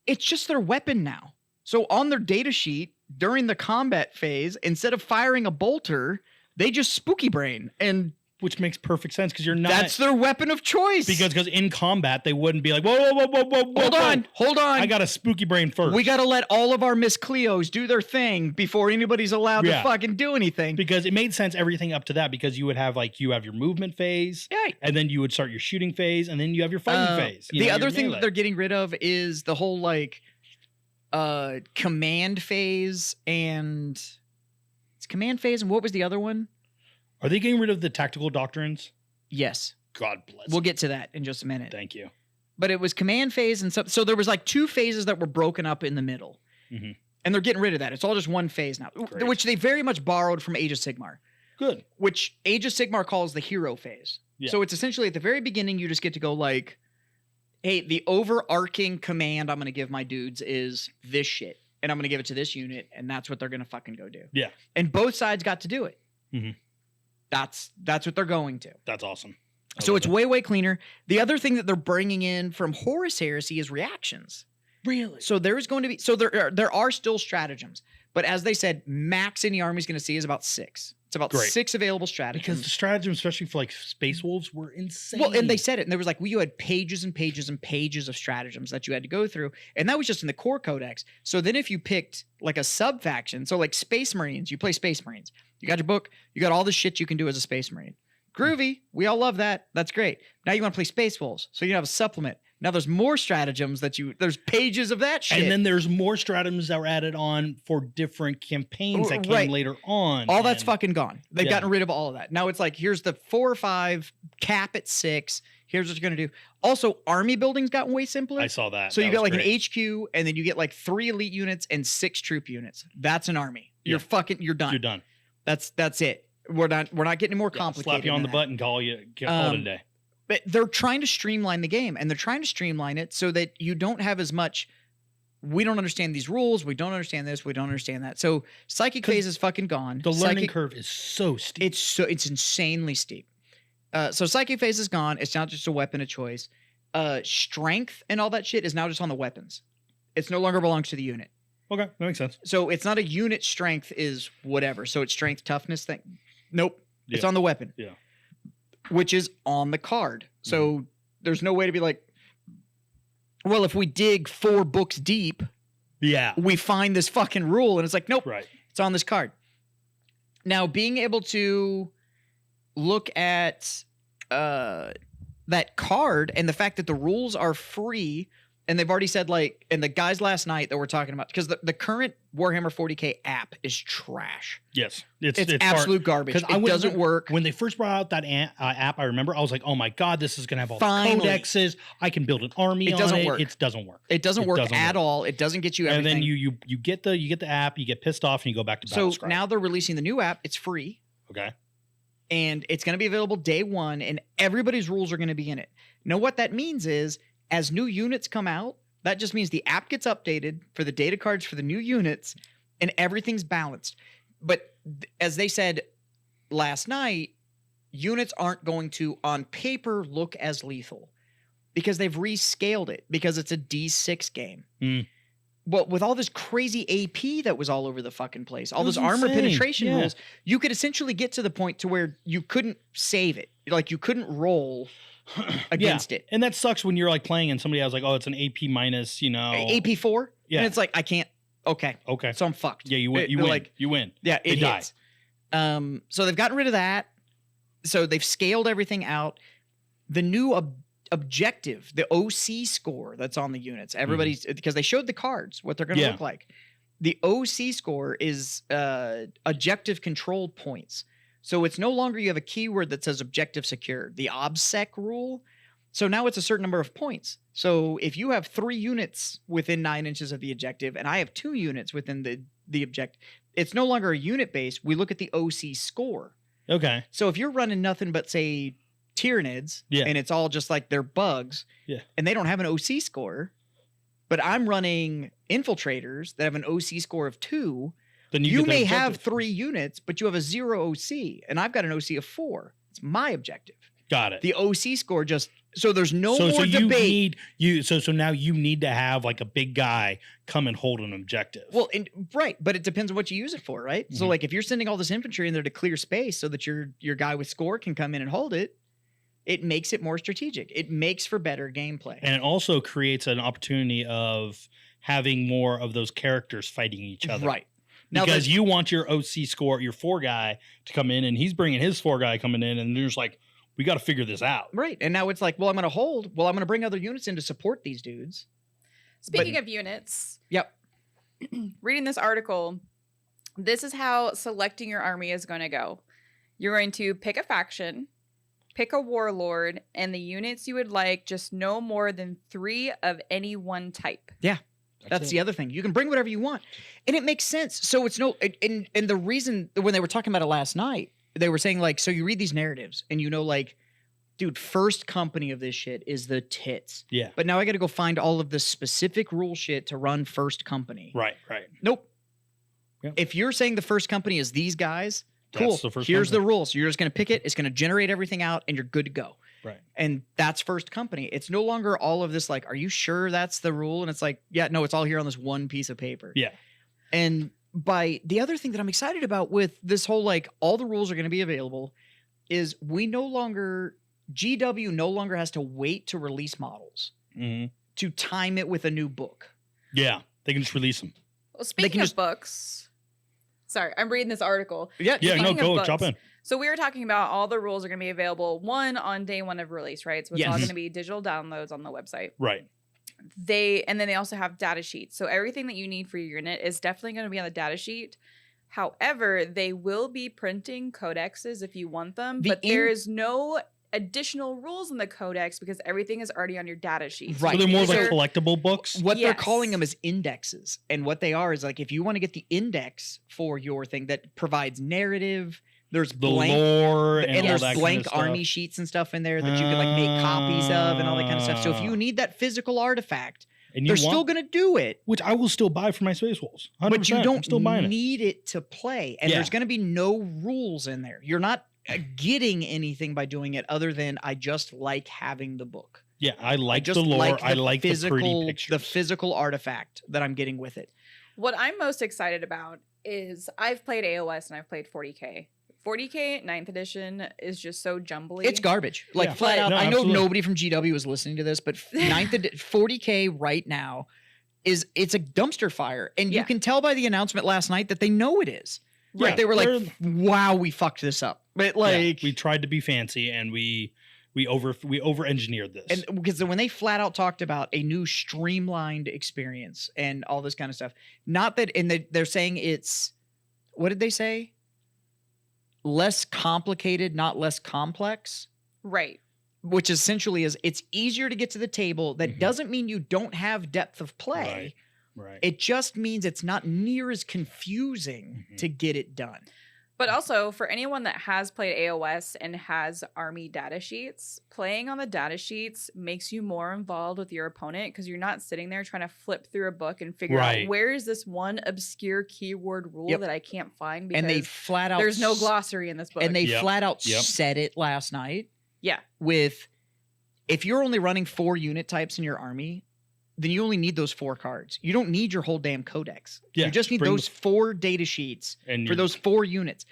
S1: it's just their weapon now. So on their data sheet during the combat phase, instead of firing a bolter, they just spooky brain, and
S2: Which makes perfect sense because you're not.
S1: that's their weapon of choice.
S2: because in combat they wouldn't be like whoa.
S1: hold on.
S2: I got a spooky brain first.
S1: We got to let all of our Miss Cleos do their thing before anybody's allowed
S2: Yeah.
S1: to fucking do anything.
S2: because it made sense everything up to that because you would have you have your movement phase
S1: Yeah.
S2: and then you would start your shooting phase and then you have your fighting phase. You
S1: The
S2: know,
S1: other
S2: your
S1: thing that
S2: melee.
S1: they're getting rid of is the whole like command phase, and it's command phase, and what was the other one?
S2: Are they getting rid of the tactical doctrines?
S1: Yes.
S2: God bless.
S1: We'll get to that in just a minute.
S2: Thank you.
S1: But it was command phase and so there was like 2 phases that were broken up in the middle.
S2: Mhm.
S1: And they're getting rid of that. It's all just one phase now,
S2: Great.
S1: which they very much borrowed from Age of Sigmar,
S2: Good.
S1: which Age of Sigmar calls the hero phase.
S2: Yeah.
S1: So it's essentially at the very beginning, you just get to go like, hey, the overarching command I'm going to give my dudes is this shit. And I'm going to give it to this unit. And that's what they're going to fucking go do.
S2: Yeah.
S1: And both sides got to do it.
S2: Mhm.
S1: That's what they're going to.
S2: That's awesome. I
S1: So
S2: love
S1: it's
S2: it.
S1: way, way cleaner. The other thing that they're bringing in from Horus Heresy is reactions.
S2: really
S1: So there is going to be, there are still stratagems, but as they said, max any army is going to see is about 6. It's about
S2: Great.
S1: 6 available
S2: because
S1: stratagems.
S2: the stratagems, especially for like Space Wolves, were insane.
S1: Well, and they said it, and there was like, you had pages and pages and pages of stratagems that you had to go through, and that was just in the core codex. So then if you picked like a sub faction, so like Space Marines, you play Space Marines, you got your book, you got all the shit you can do as a Space Marine. Groovy, we all love that. That's great. Now you want to play Space Wolves, so you have a supplement. Now there's more stratagems there's pages of that shit.
S2: And then there's more stratagems that were added on for different campaigns that came
S1: Right.
S2: later on.
S1: all that's
S2: and-
S1: fucking gone. They've
S2: Yeah.
S1: gotten rid of all of that. Now it's like, here's the 4 or 5 cap at 6. Here's what you're gonna do. Also, army building's gotten way simpler.
S2: I saw that.
S1: So
S2: That
S1: you got
S2: was
S1: like
S2: great.
S1: an HQ, and then you get like 3 elite units and 6 troop units. That's an army. You're
S2: Yeah.
S1: done.
S2: You're done.
S1: That's it. We're not getting more
S2: Yeah,
S1: complicated.
S2: slap you on the
S1: than that.
S2: butt and call it a day.
S1: But they're trying to streamline the game, and they're trying to streamline it so that you don't have as much. We don't understand these rules. We don't understand this. We don't understand that. So psychic
S2: 'Cause
S1: phase is fucking gone.
S2: The learning
S1: Psychic-
S2: curve is so steep.
S1: It's insanely steep. So psychic phase is gone. It's not just a weapon of choice. Strength and all that shit is now just on the weapons. It's no longer belongs to the unit.
S2: Okay, that makes sense.
S1: So it's not a unit strength is whatever. So it's strength toughness thing. Nope. It's
S2: Yeah.
S1: on the weapon.
S2: Yeah.
S1: Which is on the card. So there's no way to be like, well, if we dig 4 books deep,
S2: Yeah.
S1: we find this fucking rule. And it's like, nope,
S2: Right.
S1: it's on this card. Now, being able to look at that card and the fact that the rules are free, and they've already said, like, and the guys last night that we're talking about, because the current Warhammer 40K app is trash.
S2: Yes.
S1: It's
S2: hard.
S1: absolute garbage.
S2: 'Cause I
S1: It
S2: went
S1: doesn't
S2: through-
S1: work.
S2: When they first brought out that app, I remember I was like, "Oh my god, this is gonna have all
S1: Finally.
S2: the codexes. I can build an army
S1: It
S2: on
S1: doesn't
S2: it."
S1: work.
S2: It doesn't work.
S1: It doesn't
S2: It
S1: work
S2: doesn't
S1: at
S2: work.
S1: all. It doesn't get you
S2: And
S1: everything.
S2: then you get the app, you get pissed off, and you go back to
S1: so
S2: Battlescribe.
S1: now they're releasing the new app. It's free.
S2: Okay.
S1: And it's going to be available day 1, and everybody's rules are going to be in it. Now, what that means is, as new units come out, that just means the app gets updated for the data cards for the new units, and everything's balanced. But as they said last night, units aren't going to, on paper, look as lethal because they've rescaled it because it's a D6 game.
S2: Mm.
S1: Well, with all this crazy AP that was all over the fucking place, all
S2: It was
S1: those armor
S2: insane.
S1: penetration
S2: Yeah.
S1: rules, you could essentially get to the point to where you couldn't save it. Like you couldn't roll against it.
S2: And that sucks when you're like playing and somebody has like, "Oh, it's an AP minus,"
S1: AP4?
S2: Yeah.
S1: And it's like, I can't. Okay.
S2: Okay.
S1: So I'm fucked.
S2: Yeah, you win.
S1: They're
S2: You win.
S1: like,
S2: You win.
S1: yeah,
S2: They
S1: it
S2: die.
S1: hits. So they've gotten rid of that. So they've scaled everything out. the new objective, the OC score that's on the units. Everybody's because they showed the cards, what they're going to look like. The OC score is objective controlled points. So it's no longer you have a keyword that says objective secure. The OBSEC rule. So now it's a certain number of points. So if you have 3 units within 9 inches of the objective, and I have 2 units within the objective, it's no longer a unit base. We look at the OC score.
S2: Okay.
S1: So if you're running nothing but say Tyranids, and it's all just like they're bugs, and they don't have an OC score, but I'm running infiltrators that have an OC score of 2, then you may have 3 units, but you have a 0 OC, and I've got an OC of 4. It's my objective.
S2: Got it.
S1: The OC score just so there's no more debate.
S2: So now you need to have like a big guy come and hold an objective.
S1: Well, right, but it depends on what you use it for, right? So like if you're sending all this infantry in there to clear space so that your guy with score can come in and hold it, it makes it more strategic. It makes for better gameplay.
S2: And it also creates an opportunity of having more of those characters fighting each other.
S1: Right.
S2: Now because you want your OC score, your 4 guy to come in, and he's bringing his 4 guy coming in, and there's like, we got to figure this out.
S1: Right. And now it's like, well, I'm going to hold. Well, I'm going to bring other units in to support these dudes.
S3: Speaking of units.
S1: Yep.
S3: Reading this article, this is how selecting your army is going to go. You're going to pick a faction, pick a warlord, and the units you would like just no more than 3 of any one type.
S1: Yeah. That's the other thing. You can bring whatever you want. And it makes sense. So it's and the reason when they were talking about it last night, they were saying like, so you read these narratives and you know, like, dude, first company of this shit is the tits.
S2: Yeah.
S1: But now I got to go find all of the specific rule shit to run first company.
S2: Right.
S1: Nope.
S2: Yep.
S1: If you're saying the first company is these guys, cool. Here's the rules. So you're just going to pick it. It's going to generate everything out and you're good to go.
S2: Right.
S1: And that's first company. It's no longer all of this like, are you sure that's the rule? And it's like, yeah, no, it's all here on this one piece of paper.
S2: Yeah.
S1: And by the other thing that I'm excited about with this whole, like, all the rules are going to be available is GW no longer has to wait to release models to time it with a new book.
S2: Yeah. They can just release them.
S3: Well, speaking of books, sorry, I'm reading this article.
S2: Yeah, no, go jump in.
S3: So we were talking about all the rules are going to be available on day 1 of release, right? So it's all going to be digital downloads on the website.
S2: Right.
S3: And then they also have data sheets. So everything that you need for your unit is definitely going to be on the data sheet. However, they will be printing codexes if you want them, but there is no additional rules in the codex because everything is already on your data sheet.
S1: Right.
S2: So they're more like collectible books?
S1: What they're calling them is indexes. And what they are is like, if you want to get the index for your thing that provides narrative, there's
S2: the lore and
S1: there's
S2: all that
S1: blank
S2: kind of
S1: army sheets and stuff in there that you can like make copies of and all that kind of stuff. So if you need that physical artifact, and they're still going to do it.
S2: Which I will still buy for my Space Wolves. 100%.
S1: But you don't
S2: still buying
S1: need it to play. And there's going to be no rules in there. You're not getting anything by doing it other than I just like having the book.
S2: Yeah, I like the lore. I like the pretty pictures.
S1: The physical artifact that I'm getting with it.
S3: What I'm most excited about is I've played AOS and I've played 40K. 40K 9th edition is just so jumbly.
S1: It's garbage. Like flat out. I know nobody from GW is listening to this, but 40K right now it's a dumpster fire. And you can tell by the announcement last night that they know it is. Right. They were like, wow, we fucked this up. But like
S2: we tried to be fancy and we over engineered this.
S1: And because when they flat out talked about a new streamlined experience and all this kind of stuff, not that they're saying it's, what did they say? Less complicated, not less complex.
S3: Right.
S1: Which essentially is it's easier to get to the table. That doesn't mean you don't have depth of play.
S2: Right.
S1: It just means it's not near as confusing to get it done.
S3: But also, for anyone that has played AOS and has army data sheets, playing on the data sheets makes you more involved with your opponent because you're not sitting there trying to flip through a book and figure out where is this one obscure keyword rule that I can't find because
S1: and they flat out
S3: there's no glossary in this book.
S1: And they flat out said it last night.
S3: Yeah.
S1: With if you're only running 4 unit types in your army, then you only need those 4 cards. You don't need your whole damn codex.
S2: Yeah,
S1: you just need those 4 data sheets for those 4 units.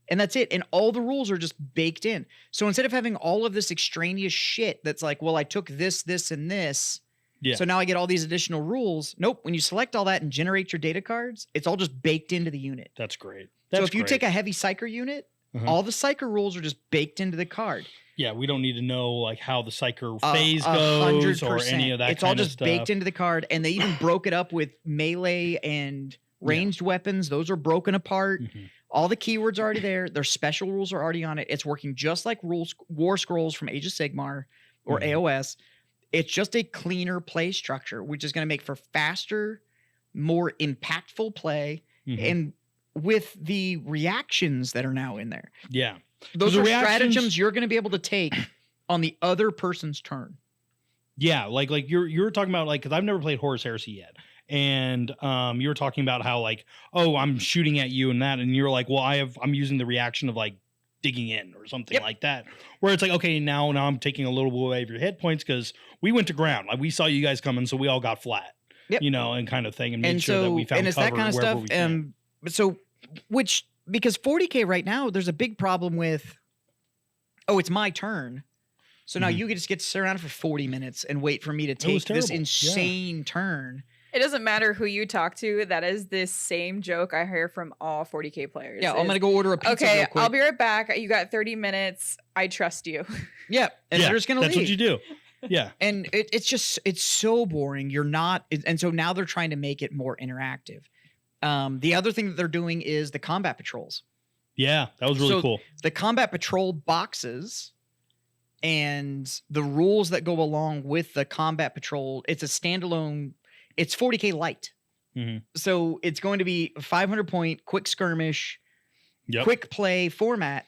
S1: And that's it. And all the rules are just baked in. So instead of having all of this extraneous shit that's like, well, I took this, this, and this. Yeah. So now I get all these additional rules. Nope. When you select all that and generate your data cards, it's all just baked into the unit.
S2: That's great.
S1: So if you take a heavy Psyker unit, all the Psyker rules are just baked into the card.
S2: Yeah, we don't need to know like how the Psyker phase goes or any of that.
S1: It's all just baked into the card, and they even broke it up with melee and ranged weapons. Those are broken apart. All the keywords are already there. Their special rules are already on it. It's working just like War Scrolls from Age of Sigmar or AOS. It's just a cleaner play structure, which is going to make for faster, more impactful play, and with the reactions that are now in there.
S2: Yeah.
S1: Those are stratagems you're going to be able to take on the other person's turn.
S2: Yeah, like you're talking about, like, because I've never played Horus Heresy yet, and you were talking about how like, oh, I'm shooting at you and that, and you're like, well, I'm using the reaction of like digging in or something like that, where it's like, okay, now I'm taking a little bit away of your hit points because we went to ground, like we saw you guys coming, so we all got flat, you know, and kind of thing, and made sure that we found
S1: it's
S2: cover
S1: that kind of stuff. So because 40K right now, there's a big problem with, oh, it's my turn. So now you just get to sit around for 40 minutes and wait for me to take this insane turn.
S3: It doesn't matter who you talk to. That is the same joke I hear from all 40K players.
S1: Yeah, I'm going to go order a pizza real quick.
S3: I'll be right back. You got 30 minutes. I trust you.
S1: Yeah, and they're just going to leave.
S2: That's what you do. Yeah.
S1: And it's so boring. You're not, and so now they're trying to make it more interactive. The other thing that they're doing is the combat patrols.
S2: Yeah, that was really cool.
S1: The combat patrol boxes and the rules that go along with the combat patrol, it's a standalone, it's 40K light. So it's going to be a 500 point quick skirmish, quick play format.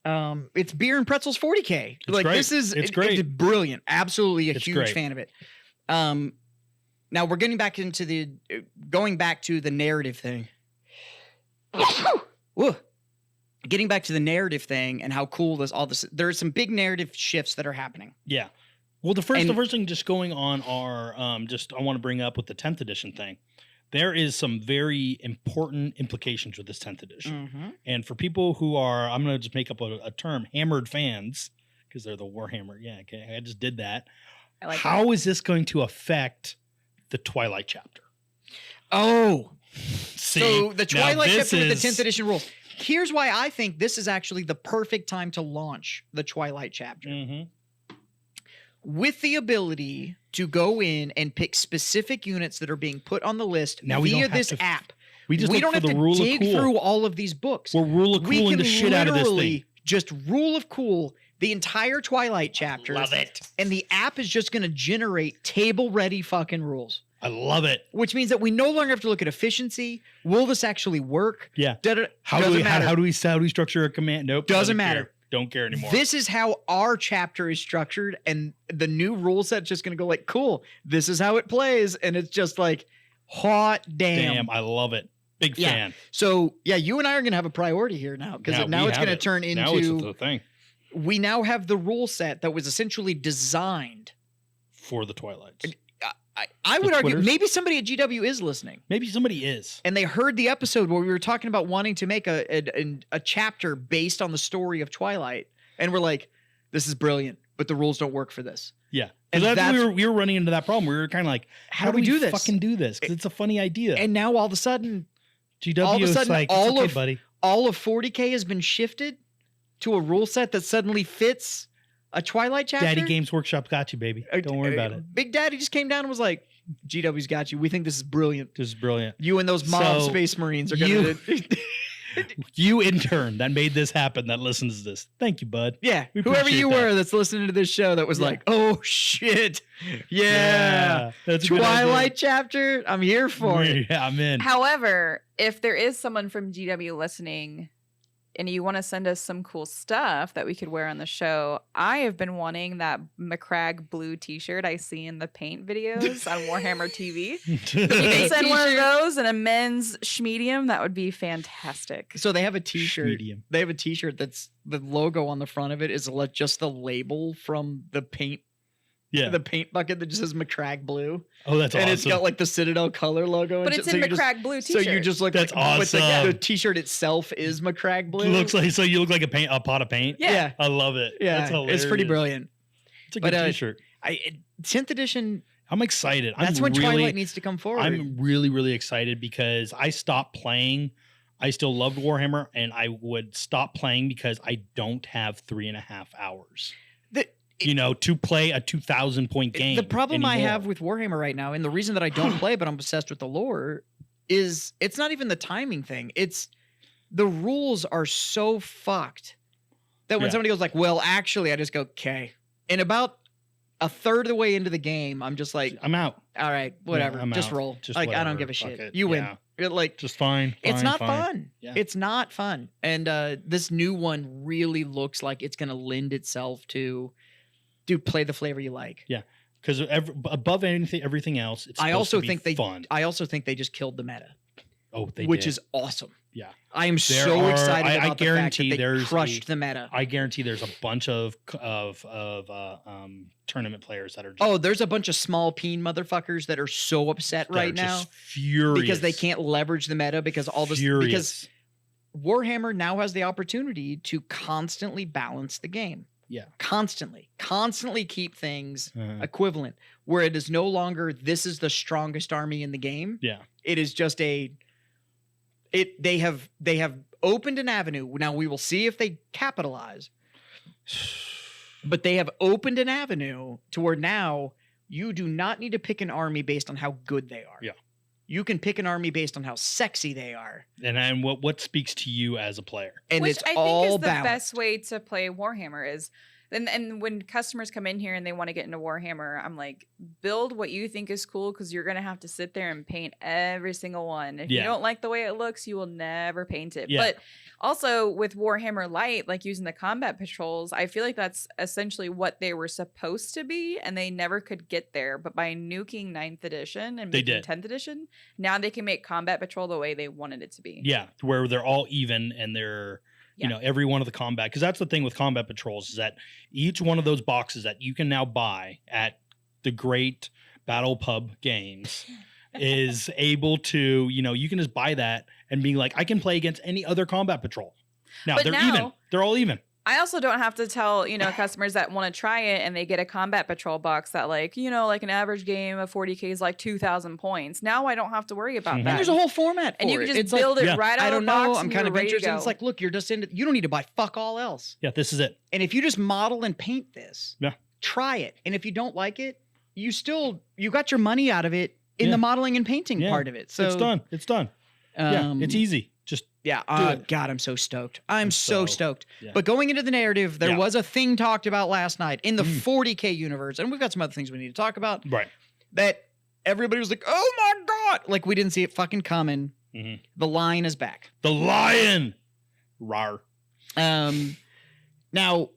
S1: It's beer and pretzels 40K.
S2: It's great.
S1: It's great. It's brilliant. Absolutely a huge fan of it. Now we're getting back into going back to the narrative thing. Getting back to the narrative thing and how cool there are some big narrative shifts that are happening.
S2: Yeah. Well, the first thing just going on are I want to bring up with the 10th edition thing. There is some very important implications with this 10th edition. And for people who are, I'm going to just make up a term, hammered fans, because they're the Warhammer. Yeah, okay. I just did that. How is this going to affect the Twilight chapter?
S1: Oh, so the Twilight chapter with the 10th edition rules. Here's why I think this is actually the perfect time to launch the Twilight chapter. With the ability to go in and pick specific units that are being put on the list via this app. We don't have to dig through all of these books.
S2: We're rule of cooling the shit out of this thing.
S1: Just rule of cool the entire Twilight chapter.
S2: Love it.
S1: And the app is just going to generate table-ready fucking rules.
S2: I love it.
S1: Which means that we no longer have to look at efficiency. Will this actually work?
S2: Yeah. How do we structure a command? Nope.
S1: Doesn't matter.
S2: Don't care anymore.
S1: This is how our chapter is structured, and the new rule set's just going to go like, cool, this is how it plays. And it's just like, hot damn.
S2: Damn, I love it. Big fan.
S1: So, yeah, you and I are going to have a priority here now, because now it's going to turn into...
S2: Now it's the thing.
S1: We now have the rule set that was essentially designed
S2: for the Twilights.
S1: I would argue maybe somebody at GW is listening.
S2: Maybe somebody is.
S1: And they heard the episode where we were talking about wanting to make a chapter based on the story of Twilight. And we're like, this is brilliant, but the rules don't work for this.
S2: Yeah. And we were running into that problem. We were kind of like, how do we do this? Fucking do this? Because it's a funny idea.
S1: And now all of a sudden,
S2: GW is like,
S1: all
S2: of
S1: 40K has been shifted to a rule set that suddenly fits a Twilight chapter.
S2: Daddy Games Workshop got you, baby. Don't worry about it.
S1: Big Daddy just came down and was like, GW's got you. We think this is brilliant.
S2: This is brilliant.
S1: You and those mob Space Marines are going to...
S2: You intern that made this happen, that listens to this. Thank you, bud.
S1: Yeah. Whoever you were that's listening to this show that was like, oh, shit. Yeah. That's Twilight chapter. I'm here for it.
S2: Yeah, I'm in.
S3: However, if there is someone from GW listening and you want to send us some cool stuff that we could wear on the show, I have been wanting that McCrag blue t-shirt I see in the paint videos on Warhammer TV. If you can send one of those in a men's schmedium, that would be fantastic.
S1: So they have a t-shirt. They have a t-shirt that's the logo on the front of it is just the label from the paint. Yeah, the paint bucket that just says McCrag blue.
S2: Oh, that's awesome.
S1: And it's got like the Citadel color logo.
S3: But it's in McCrag blue t-shirt.
S1: So you just look
S2: that's
S1: like,
S2: awesome.
S1: The t-shirt itself is McCrag blue.
S2: Looks like, so you look like a pot of paint?
S1: Yeah.
S2: I love it.
S1: Yeah,
S2: that's hilarious.
S1: It's pretty brilliant.
S2: It's a good t-shirt.
S1: 10th edition.
S2: I'm excited.
S1: That's when Twilight needs to come forward.
S2: I'm really, really excited because I stopped playing I still loved Warhammer, and I would stop playing because I don't have 3.5 hours. To play a 2,000 point game.
S1: The problem
S2: anymore.
S1: I have with Warhammer right now, and the reason that I don't play, but I'm obsessed with the lore, is it's not even the timing thing. It's the rules are so fucked that when somebody goes like, well, actually, I just go, okay. And about a third of the way into the game, I'm just like,
S2: I'm out.
S1: All right, whatever.
S2: Yeah,
S1: just
S2: out.
S1: roll.
S2: Just
S1: like, I
S2: whatever.
S1: don't give a
S2: Fuck
S1: shit.
S2: it.
S1: You win.
S2: Yeah.
S1: Just
S2: fine.
S1: It's not
S2: fine.
S1: fun.
S2: Yeah.
S1: It's not fun. And this new one really looks like it's going to lend itself to, dude, play the flavor you like.
S2: Yeah. Because above everything else, it's
S1: I also
S2: think fun.
S1: I also think they just killed the meta.
S2: Oh,
S1: which is awesome.
S2: Yeah.
S1: I am so excited about the fact that they crushed the meta.
S2: I guarantee there's a bunch of tournament players that are just,
S1: there's a bunch of small peen motherfuckers that are so upset right now.
S2: Just furious.
S1: Because they can't leverage the meta because all this because Warhammer now has the opportunity to constantly balance the game.
S2: Yeah.
S1: Constantly keep things equivalent, where it is no longer this is the strongest army in the game.
S2: Yeah.
S1: It is just they have opened an avenue. Now we will see if they capitalize. But they have opened an avenue to where now you do not need to pick an army based on how good they are.
S2: Yeah.
S1: You can pick an army based on how sexy they are.
S2: And what speaks to you as a player.
S1: And
S3: which
S1: it's
S3: I think
S1: all
S3: is the
S1: balanced.
S3: best way to play Warhammer is. And when customers come in here and they want to get into Warhammer, I'm like, build what you think is cool because you're going to have to sit there and paint every single one. If you don't like the way it looks, you will never paint it. Yeah. But also with Warhammer Light, like using the combat patrols, I feel like that's essentially what they were supposed to be and they never could get there. But by nuking 9th edition and making 10th edition, now they can make combat patrol the way they wanted it to be.
S2: Yeah, where they're all even and they're... every one of the combat, because that's the thing with combat patrols is that each one of those boxes that you can now buy at the great BattlePub games is able to, you can just buy that and be like, I can play against any other combat patrol. Now they're even. They're all even.
S3: I also don't have to tell, customers that want to try it and they get a combat patrol box that like an average game of 40K is like 2,000 points. Now I don't have to worry about that.
S1: And there's a whole format for
S3: and you can just build it right out of the box. I don't know. I'm kind of interested.
S1: It's like, look, you're just into, you don't need to buy fuck all else.
S2: Yeah, this is it.
S1: And if you just model and paint this, try it. And if you don't like it, you got your money out of it in the modeling and painting part of it. So
S2: it's done. It's easy. Just
S1: God, I'm so stoked. I'm so stoked.
S2: Yeah.
S1: But going into the narrative, there was a thing talked about last night in the 40K universe, and we've got some other things we need to talk about.
S2: Right.
S1: That everybody was like, oh my God. Like we didn't see it fucking coming. Mm-hmm. The lion is back.
S2: The lion. Rawr.
S1: Now,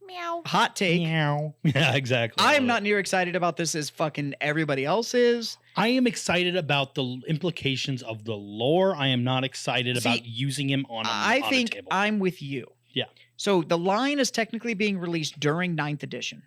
S3: meow.
S1: Hot take.
S2: Meow. Yeah, exactly.
S1: I am not near excited about this as fucking everybody else is.
S2: I am excited about the implications of the lore. I am not excited about using him on a table.
S1: I'm with you.
S2: Yeah.
S1: So the line is technically being released during 9th edition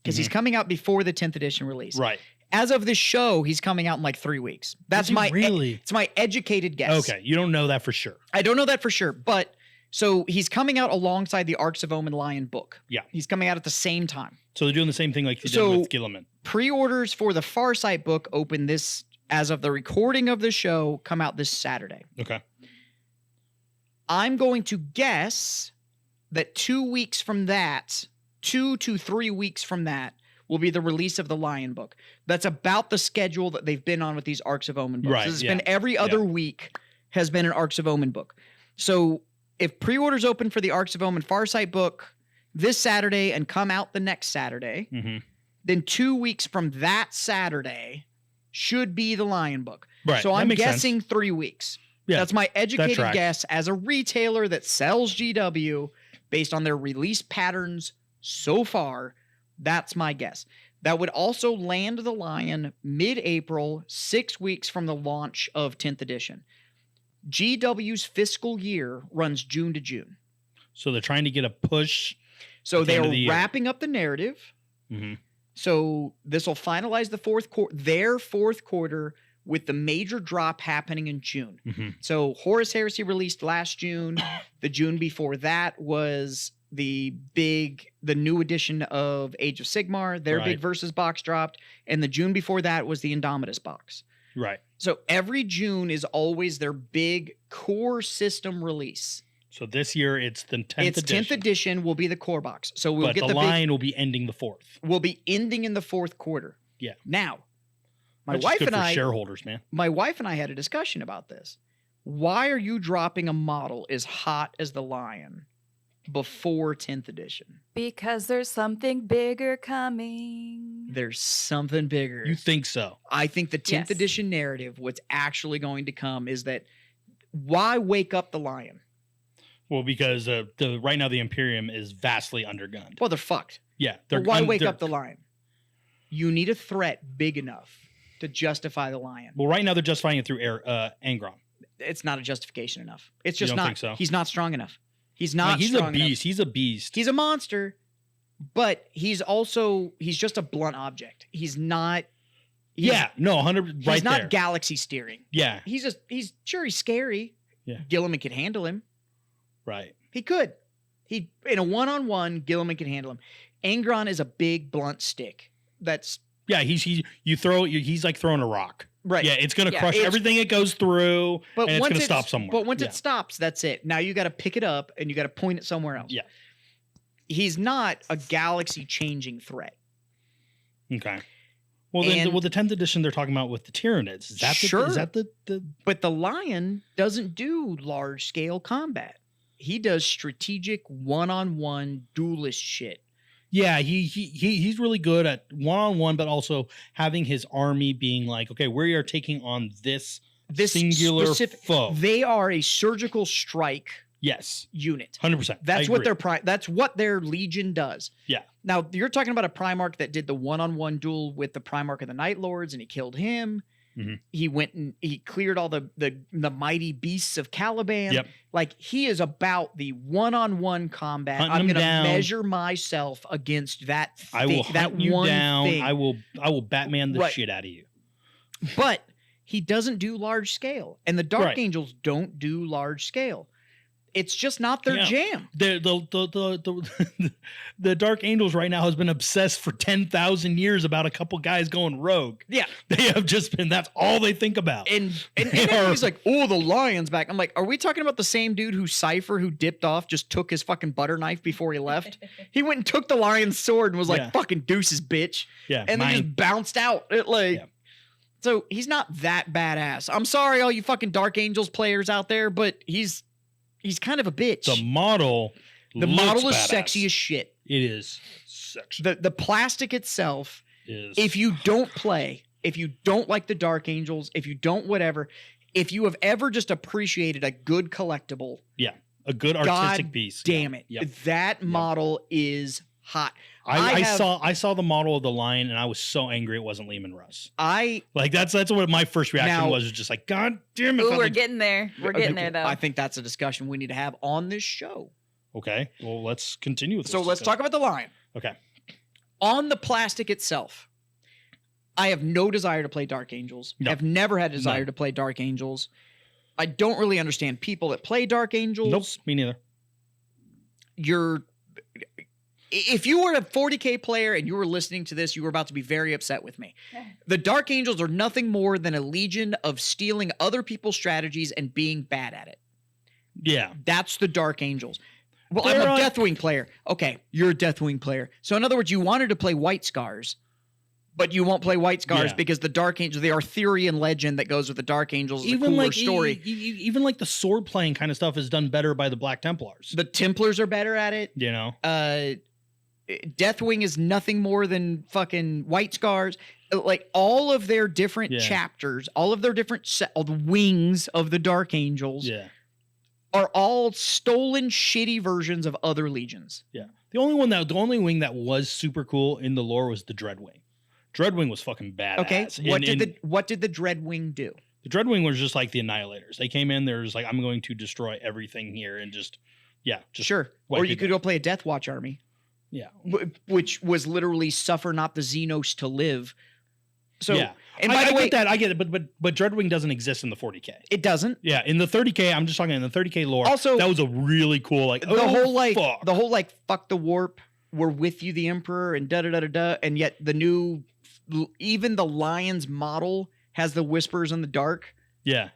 S1: because he's coming out before the 10th edition release.
S2: Right.
S1: As of this show, he's coming out in like 3 weeks. That's it's my educated guess.
S2: Okay. You don't know that for sure.
S1: I don't know that for sure, but so he's coming out alongside the Arcs of Omen Lion book.
S2: Yeah.
S1: He's coming out at the same time.
S2: So they're doing the same thing like you did with Gilliman.
S1: Pre-orders for the Farsight book open this, as of the recording of the show, come out this Saturday.
S2: Okay.
S1: I'm going to guess that 2 weeks from that, 2 to 3 weeks from that, will be the release of the Lion book. That's about the schedule that they've been on with these Arcs of Omen books.
S2: Right.
S1: It's been every other week has been an Arcs of Omen book. So if pre-orders open for the Arcs of Omen Farsight book this Saturday and come out the next Saturday, then 2 weeks from that Saturday should be the Lion book.
S2: Right.
S1: So I'm guessing 3 weeks.
S2: Yeah,
S1: that's my educated guess as a retailer that sells GW based on their release patterns so far. That's my guess. That would also land the Lion mid-April, 6 weeks from the launch of 10th edition. GW's fiscal year runs June to June.
S2: So they're trying to get a push.
S1: So they're wrapping up the narrative.
S2: Mm-hmm.
S1: So this will finalize the their fourth quarter with the major drop happening in June.
S2: Mm-hmm.
S1: So Horus Heresy released last June. The June before that was the new edition of Age of Sigmar. Their big versus box dropped. And the June before that was the Indomitus box.
S2: Right.
S1: So every June is always their big core system release.
S2: So this year it's the 10th
S1: It's
S2: edition.
S1: 10th edition will be the core box. So we'll
S2: But
S1: get
S2: the line will be ending the 4th.
S1: We'll be ending in the 4th quarter.
S2: Yeah.
S1: Now, my
S2: That's
S1: wife
S2: good
S1: and
S2: for
S1: I
S2: shareholders, man.
S1: my wife and I had a discussion about this. Why are you dropping a model as hot as the Lion before 10th edition?
S3: Because there's something bigger coming.
S1: There's something bigger.
S2: You think so?
S1: I think the 10th
S3: Yes.
S1: edition narrative, what's actually going to come is that why wake up the Lion?
S2: Well, because right now the Imperium is vastly undergunned.
S1: Well, they're fucked.
S2: Yeah.
S1: But why wake up the Lion? You need a threat big enough to justify the Lion.
S2: Well, right now they're justifying it through Angron.
S1: It's not a justification enough. It's
S2: You
S1: just
S2: don't
S1: not.
S2: think so?
S1: He's not strong enough. He's
S2: I mean,
S1: not
S2: he's
S1: strong
S2: a beast.
S1: enough.
S2: He's a beast.
S1: He's a monster, but he's just a blunt object. He's not.
S2: Yeah. No, 100.
S1: He's
S2: Right
S1: not
S2: there.
S1: galaxy steering.
S2: Yeah.
S1: He's scary.
S2: Yeah.
S1: Gilliman could handle him.
S2: Right.
S1: He could. He in a one-on-one, Gilliman could handle him. Angron is a big blunt stick. That's
S2: Yeah. He's like throwing a rock.
S1: right.
S2: Yeah. It's going to
S3: Yeah,
S2: crush
S1: it's-
S2: everything it goes through.
S1: But
S2: and it's
S1: once
S2: going to stop somewhere.
S1: But once
S2: Yeah.
S1: it stops, that's it. Now you got to pick it up and you got to point it somewhere else.
S2: Yeah.
S1: He's not a galaxy-changing threat.
S2: Okay. Well, then,
S1: And-
S2: the 10th edition they're talking about with the Tyranids. Is that
S1: Sure.
S2: is that the
S1: But the Lion doesn't do large-scale combat. He does strategic one-on-one duelist shit.
S2: Yeah, he's really good at one-on-one, but also having his army being like, okay, we are taking on this singular foe.
S1: They are a surgical strike
S2: Yes,
S1: unit.
S2: 100%.
S1: That's what their Legion does.
S2: Yeah.
S1: Now you're talking about a Primarch that did the one-on-one duel with the Primarch of the Night Lords, and he killed him.
S2: Mhm.
S1: He went and he cleared all the mighty beasts of Caliban.
S2: Yep.
S1: Like he is about the one-on-one combat.
S2: Hunting
S1: I'm
S2: him
S1: going to
S2: down.
S1: measure myself against that.
S2: I will
S1: that
S2: hunt you
S1: one
S2: down.
S1: thing.
S2: I will Batman the
S1: Right.
S2: shit out of you.
S1: But he doesn't do large scale, and the Dark
S2: Right.
S1: Angels don't do large scale. It's just not their
S2: Yeah.
S1: jam.
S2: The Dark Angels right now has been obsessed for 10,000 years about a couple guys going rogue.
S1: Yeah.
S2: They have just been. That's all they think about.
S1: And
S2: They
S1: everybody's
S2: are-
S1: like, oh, the Lion's back. I'm like, are we talking about the same dude who Cypher, who dipped off, just took his fucking butter knife before he left? He went and took the Lion's sword and was like,
S2: Yeah.
S1: fucking deuces, bitch.
S2: Yeah,
S1: And then
S2: mine.
S1: just bounced out.
S2: Yeah.
S1: So he's not that badass. I'm sorry, all you fucking Dark Angels players out there, but he's kind of a bitch.
S2: The model.
S1: The
S2: looks
S1: model is
S2: badass.
S1: sexy as shit.
S2: It is sexy.
S1: The plastic itself,
S2: Is
S1: if you don't play, if you don't like the Dark Angels, if you don't whatever, if you have ever just appreciated a good collectible,
S2: a good artistic
S1: God
S2: piece.
S1: damn it,
S2: Yep.
S1: that model is hot.
S2: I saw the model of the Lion and I was so angry it wasn't Lehman Russ. Like that's what my first reaction
S1: Now-
S2: was just like, God damn it.
S3: Ooh,
S2: that
S3: we're
S2: looks-"
S3: getting there. We're getting there though.
S1: I think that's a discussion we need to have on this show.
S2: Okay. Well, let's continue with this.
S1: So let's talk about the Lion.
S2: Okay.
S1: On the plastic itself, I have no desire to play Dark Angels.
S2: No.
S1: I've never had a desire
S2: No.
S1: to play Dark Angels. I don't really understand people that play Dark Angels.
S2: Nope. Me neither.
S1: If you were a 40K player and you were listening to this, you were about to be very upset with me. The Dark Angels are nothing more than a legion of stealing other people's strategies and being bad at it.
S2: Yeah.
S1: That's the Dark Angels. Well,
S2: They're
S1: I'm a
S2: on-
S1: Deathwing player. Okay, you're a Deathwing player. So in other words, you wanted to play White Scars, but you won't play White Scars
S2: Yeah.
S1: because the Dark Angels, the Arthurian legend that goes with the Dark Angels, is a cooler story.
S2: Even like the sword playing kind of stuff is done better by the Black Templars.
S1: The Templars are better at it.
S2: You know?
S1: Deathwing is nothing more than fucking White Scars. Like all of their different
S2: Yeah.
S1: chapters, all of their different all the wings of the Dark Angels
S2: Yeah.
S1: are all stolen, shitty versions of other legions.
S2: Yeah. The only wing that was super cool in the lore was the Dreadwing. Dreadwing was fucking badass.
S1: Okay,
S2: And
S1: what did the Dreadwing do?
S2: the Dreadwing was just like the Annihilators. They came in, they're just like, I'm going to destroy everything here and just
S1: Sure,
S2: wipe
S1: or you
S2: it
S1: could
S2: down.
S1: go play a Death Watch army,
S2: Yeah.
S1: which was literally suffer not the Xenos to live. So,
S2: yeah.
S1: and by
S2: I
S1: the way,
S2: get that. I get it. But Dreadwing doesn't exist in the 40K.
S1: it doesn't.
S2: Yeah. In the 30K, I'm just talking in the 30K lore.
S1: Also,
S2: that was a really cool, like,
S1: the whole
S2: fuck.
S1: fuck the warp, we're with you, the Emperor, and da da da da da, and yet the new, even the Lion's model has the whispers in the dark
S2: Yeah.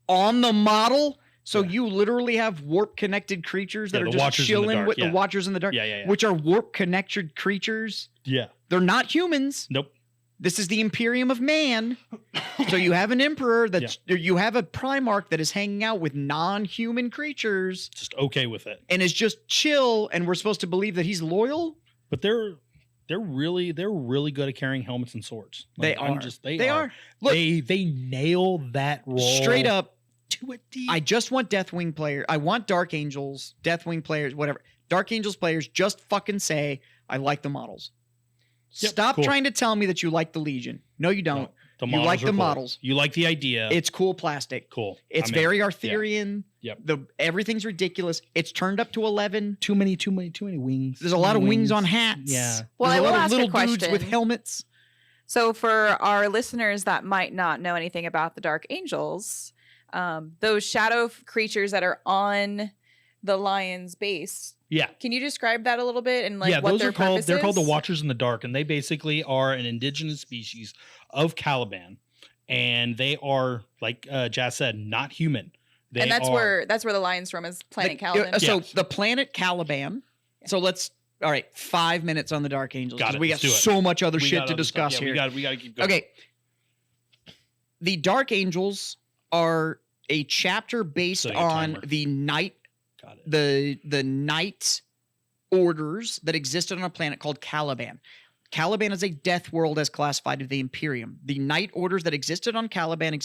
S1: on the model. So
S2: Yeah.
S1: you literally have warp connected creatures that
S2: Yeah,
S1: are
S2: the
S1: just
S2: Watchers in the
S1: chilling
S2: Dark,
S1: with
S2: yeah.
S1: the Watchers in the Dark,
S2: Yeah.
S1: which are warp connected creatures.
S2: Yeah.
S1: They're not humans.
S2: Nope.
S1: This is the Imperium of Man. So you have an emperor that's you have a Primarch that is hanging out with non-human creatures,
S2: Just okay with it.
S1: and is just chill, and we're supposed to believe that he's loyal.
S2: But they're really good at carrying helmets and swords.
S1: They are.
S2: They are.
S1: Look,
S2: They nail that role
S1: straight up.
S2: to a T.
S1: I just want Deathwing players. I want Dark Angels, Deathwing players, whatever. Dark Angels players just fucking say, I like the models.
S2: Yep,
S1: Stop
S2: cool.
S1: trying to tell me that you like the Legion. No, you don't.
S2: The
S1: You
S2: models
S1: like
S2: are
S1: the
S2: cool.
S1: models.
S2: You like the idea.
S1: It's cool plastic.
S2: cool.
S1: It's
S2: I'm in.
S1: very Arthurian.
S2: Yep.
S1: Everything's ridiculous. It's turned up to 11.
S2: Too many wings.
S1: There's a lot of wings on hats.
S2: Yeah.
S3: Well,
S1: There's
S3: I
S1: a
S3: will
S1: lot of
S3: ask a
S1: little dudes with
S3: question.
S1: helmets.
S3: So for our listeners that might not know anything about the Dark Angels, those shadow creatures that are on the lion's base,
S2: Yeah.
S3: can you describe that a little bit and like what
S2: those
S3: their
S2: are called.
S3: purpose
S2: They're called the
S3: is?
S2: Watchers in the Dark, and they basically are an indigenous species of Caliban, and they are, like Jazz said, not human.
S3: And that's where the lion's from, is planet Caliban.
S1: So
S2: Yes.
S1: the planet Caliban. So all right, 5 minutes on the Dark Angels.
S2: Got
S1: 'cause
S2: it.
S1: We got
S2: Let's do it.
S1: so much other
S2: We
S1: shit
S2: got
S1: to
S2: other stuff.
S1: discuss
S2: Yeah,
S1: here.
S2: we got to keep going.
S1: Okay. The Dark Angels are a chapter based
S2: Setting a
S1: on
S2: timer.
S1: the night
S2: Got it.
S1: the night orders that existed on a planet called Caliban. Caliban is a death world as classified as the Imperium. The night orders that existed on Caliban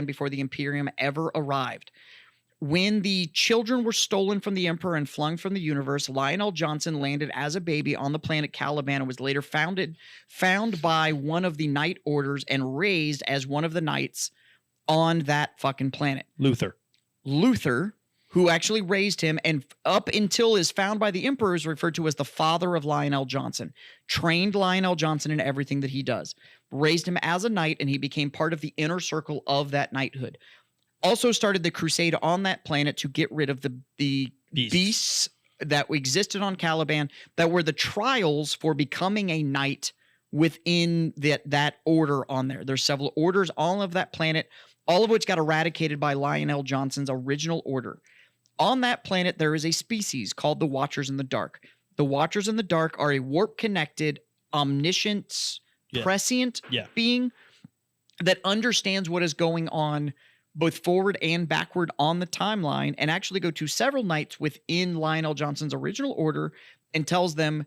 S1: before the Imperium ever arrived. When the children were stolen from the Emperor and flung from the universe, Lionel Johnson landed as a baby on the planet Caliban and was later found by one of the night orders and raised as one of the knights on that fucking planet. Luther, who actually raised him and up until is found by the Emperor, is referred to as the father of Lionel Johnson, trained Lionel Johnson in everything that he does, raised him as a knight, and he became part of the inner circle of that knighthood. Also started the crusade on that planet to get rid of the beasts that existed on Caliban that were the trials for becoming a knight within that order on there. There's several orders all of that planet, all of which got eradicated by Lionel Johnson's original order. On that planet, there is a species called the Watchers in the Dark. The Watchers in the Dark are a warp-connected, omniscient, prescient being that understands what is going on both forward and backward on the timeline, and actually go to several knights within Lionel Johnson's original order and tells them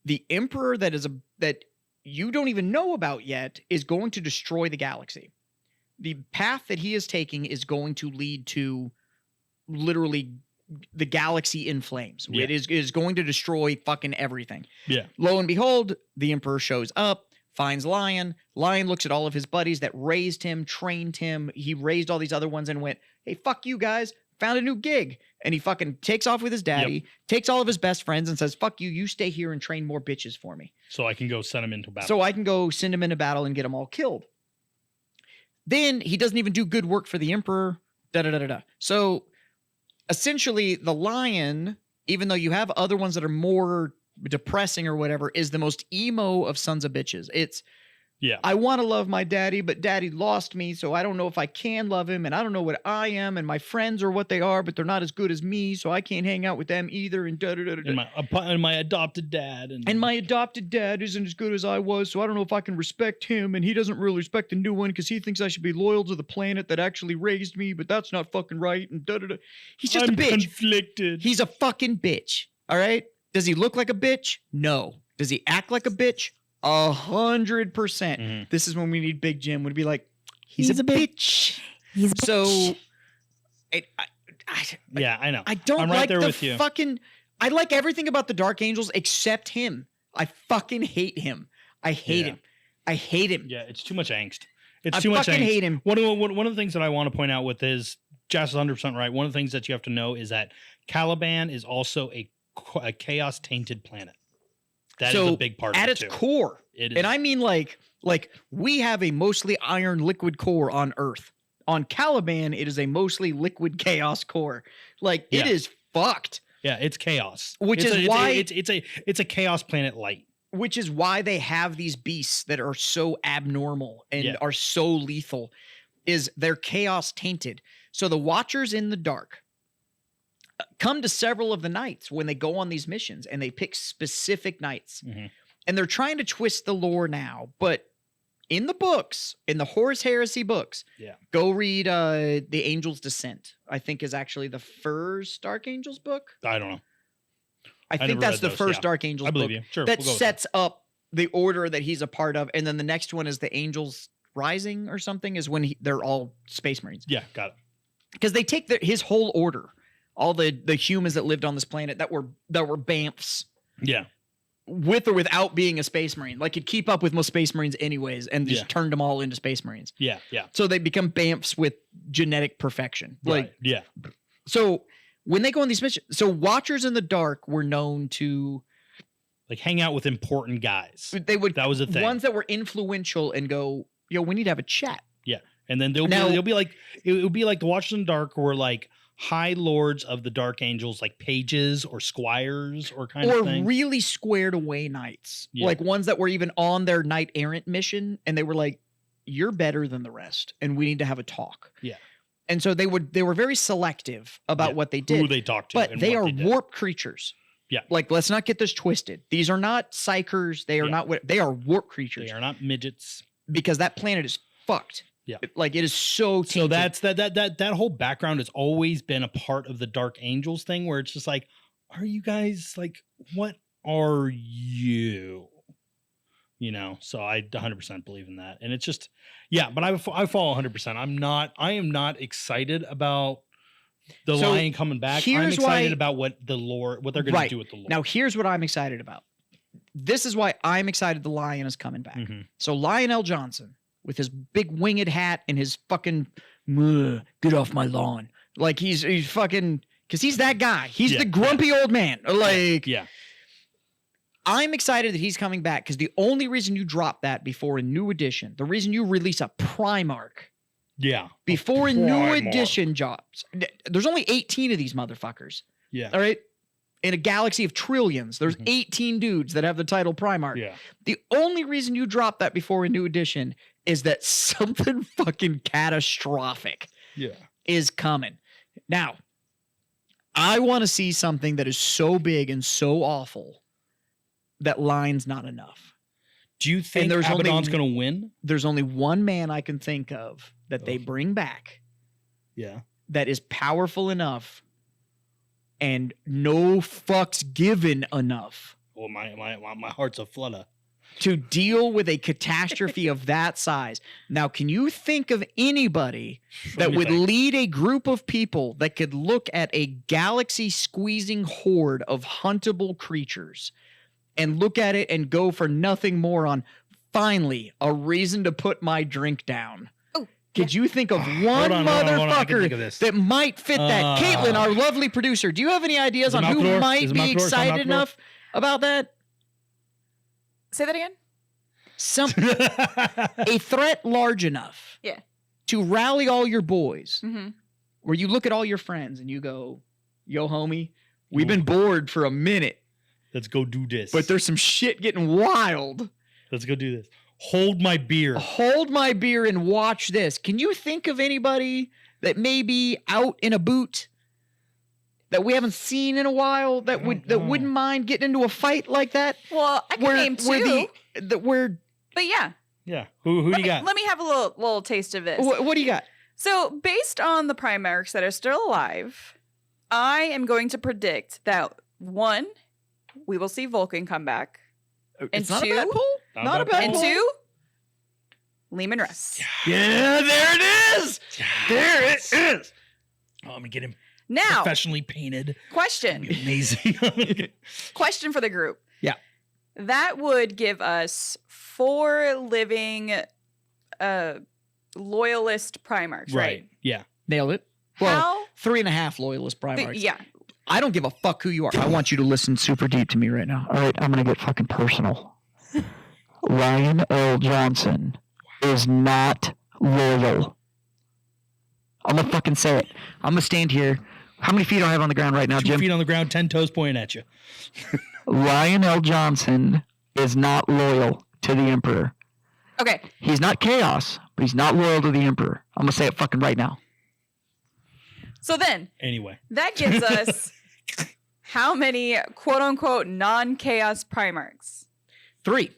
S1: the Emperor that you don't even know about yet is going to destroy the galaxy. The path that he is taking is going to lead to literally the galaxy in flames.
S2: Yeah.
S1: It is going to destroy fucking everything.
S2: Yeah.
S1: Lo and behold, the Emperor shows up, finds Lion. Lion looks at all of his buddies that raised him, trained him. He raised all these other ones and went, hey, fuck you guys, found a new gig. And he fucking takes off with his daddy, takes all of his best friends and says, fuck you, you stay here and train more bitches for me.
S2: So I can go send him into battle.
S1: So I can go send him into battle and get them all killed. Then he doesn't even do good work for the Emperor. So essentially, the Lion, even though you have other ones that are more depressing or whatever, is the most emo of sons of bitches. It's, I want to love my daddy, but daddy lost me, so I don't know if I can love him, and I don't know what I am, and my friends are what they are, but they're not as good as me, so I can't hang out with them either, and
S2: And my adopted dad.
S1: And my adopted dad isn't as good as I was, so I don't know if I can respect him, and he doesn't really respect the new one because he thinks I should be loyal to the planet that actually raised me, but that's not fucking right, and He's just a bitch.
S2: Conflicted.
S1: He's a fucking bitch, all right? Does he look like a bitch? No. Does he act like a bitch? 100%.
S2: Mm-hmm.
S1: This is when we need Big Jim would be like, he's a bitch.
S3: He's a
S1: So,
S3: bitch.
S2: I know.
S1: I don't
S2: I'm right
S1: like
S2: there
S1: the
S2: with you.
S1: fucking. I like everything about the Dark Angels except him. I fucking hate him. I hate him. I hate him.
S2: Yeah, it's too much angst. It's
S1: I
S2: too much
S1: fucking
S2: angst.
S1: hate him.
S2: One of the things that I want to point out with is, Jazz is 100% right. One of the things that you have to know is that Caliban is also a chaos tainted planet. That is a big part of it.
S1: At its
S2: too.
S1: core.
S2: It is.
S1: And I mean like we have a mostly iron liquid core on Earth. On Caliban, it is a mostly liquid chaos core. Like it is fucked.
S2: Yeah, it's chaos.
S1: Which is why
S2: it's a chaos planet light.
S1: which is why they have these beasts that are so abnormal and are so lethal, is they're chaos tainted. So the Watchers in the Dark come to several of the nights when they go on these missions, and they pick specific nights. And they're trying to twist the lore now, but in the books, in the Horus Heresy books, go read The Angel's Descent, I think is actually the first Dark Angels book.
S2: I don't know.
S1: I think that's the first Dark Angels book
S2: Sure,
S1: that sets up the order that he's a part of. And then the next one is the Angels Rising or something, is when they're all Space Marines.
S2: Yeah, got it.
S1: Because they take his whole order, all the humans that lived on this planet that were BAMFs.
S2: Yeah.
S1: With or without being a Space Marine. Like, could keep up with most Space Marines anyways, and just turned them all into Space Marines.
S2: Yeah, yeah.
S1: So they become BAMFs with genetic perfection.
S2: Right, yeah.
S1: So when they go on these missions, so Watchers in the Dark were known to
S2: like hang out with important guys.
S1: That was a thing. Ones that were influential and go, yo, we need to have a chat.
S2: Yeah. And then they'll be like, it would be like the Watchers in the Dark were like high lords of the Dark Angels, like pages or squires or kind of thing.
S1: Or really squared away knights. Yeah. Like ones that were even on their knight errant mission, and they were like, you're better than the rest, and we need to have a talk.
S2: Yeah.
S1: And so they were very selective about what they did.
S2: Who they talked to.
S1: But they are warp creatures.
S2: Yeah.
S1: Like, let's not get this twisted. These are not psychers. They are not what they are warp creatures.
S2: They are not midgets.
S1: Because that planet is fucked.
S2: Yeah.
S1: Like, it is so tainted.
S2: So that whole background has always been a part of the Dark Angels thing, where it's just like, are you guys like, what are you? You know, so I 100% believe in that. And it's just, but I follow 100%. I am not excited about the lion coming back. I'm excited about what they're going to do with the lore.
S1: Now, here's what I'm excited about. This is why I'm excited the lion is coming back. So Lionel Johnson, with his big winged hat and his fucking, get off my lawn. Like, he's fucking, because he's that guy. He's the grumpy old man. Like, I'm excited that he's coming back, because the only reason you drop that before a new edition, the reason you release a Primarch before a new edition drops, there's only 18 of these motherfuckers.
S2: Yeah.
S1: All right? In a galaxy of trillions, there's 18 dudes that have the title Primarch.
S2: Yeah.
S1: The only reason you drop that before a new edition is that something fucking catastrophic is coming. Now, I want to see something that is so big and so awful that line's not enough.
S2: Do you think Abaddon's going to win?
S1: There's only one man I can think of that they bring back.
S2: Yeah.
S1: That is powerful enough and no fucks given enough.
S2: Well, my heart's a flutter.
S1: To deal with a catastrophe of that size. Now, can you think of anybody that would lead a group of people that could look at a galaxy squeezing horde of huntable creatures and look at it and go for nothing more on, finally, a reason to put my drink down? Could you think of one motherfucker that might fit that? Caitlin, our lovely producer, do you have any ideas on who might be excited enough about that?
S3: Say that again?
S1: A threat large enough to rally all your boys, where you look at all your friends and you go, yo, homie, we've been bored for a minute.
S2: Let's go do this.
S1: But there's some shit getting wild.
S2: Let's go do this. Hold my beer.
S1: Hold my beer and watch this. Can you think of anybody that may be out in a boot that we haven't seen in a while that wouldn't mind getting into a fight like that?
S3: Well, I can name two. But yeah.
S2: Yeah. Who do you got?
S3: Let me have a little taste of this.
S1: What do you got?
S3: So, based on the Primarchs that are still alive, I am going to predict that 1, we will see Vulcan come back. And 2,
S1: not a bad pull. Not a bad
S3: and
S1: pull.
S3: 2, Lehman Russ.
S1: Yeah, there it is.
S2: Yes.
S1: There it is.
S2: Oh, I'm gonna get him
S3: now
S2: professionally painted.
S3: Question.
S2: Amazing.
S3: Question for the group.
S1: Yeah.
S3: That would give us 4 living loyalist Primarchs, right?
S2: Yeah.
S1: Nailed it. Well, 3.5 loyalist Primarchs.
S3: Yeah.
S1: I don't give a fuck who you are. I want you to listen super deep to me right now. All right, I'm going to get fucking personal. Ryan L. Johnson is not loyal. I'm going to fucking say it. I'm going to stand here. How many feet do I have on the ground right now,
S2: 2
S1: Jim?
S2: 2 feet on the ground, 10 toes pointing at you.
S1: Ryan L. Johnson is not loyal to the Emperor.
S3: Okay.
S1: He's not Chaos, but he's not loyal to the Emperor. I'm gonna say it fucking right now.
S3: So then,
S2: Anyway,
S3: that gives us how many quote-unquote non-Chaos Primarchs?
S1: 3.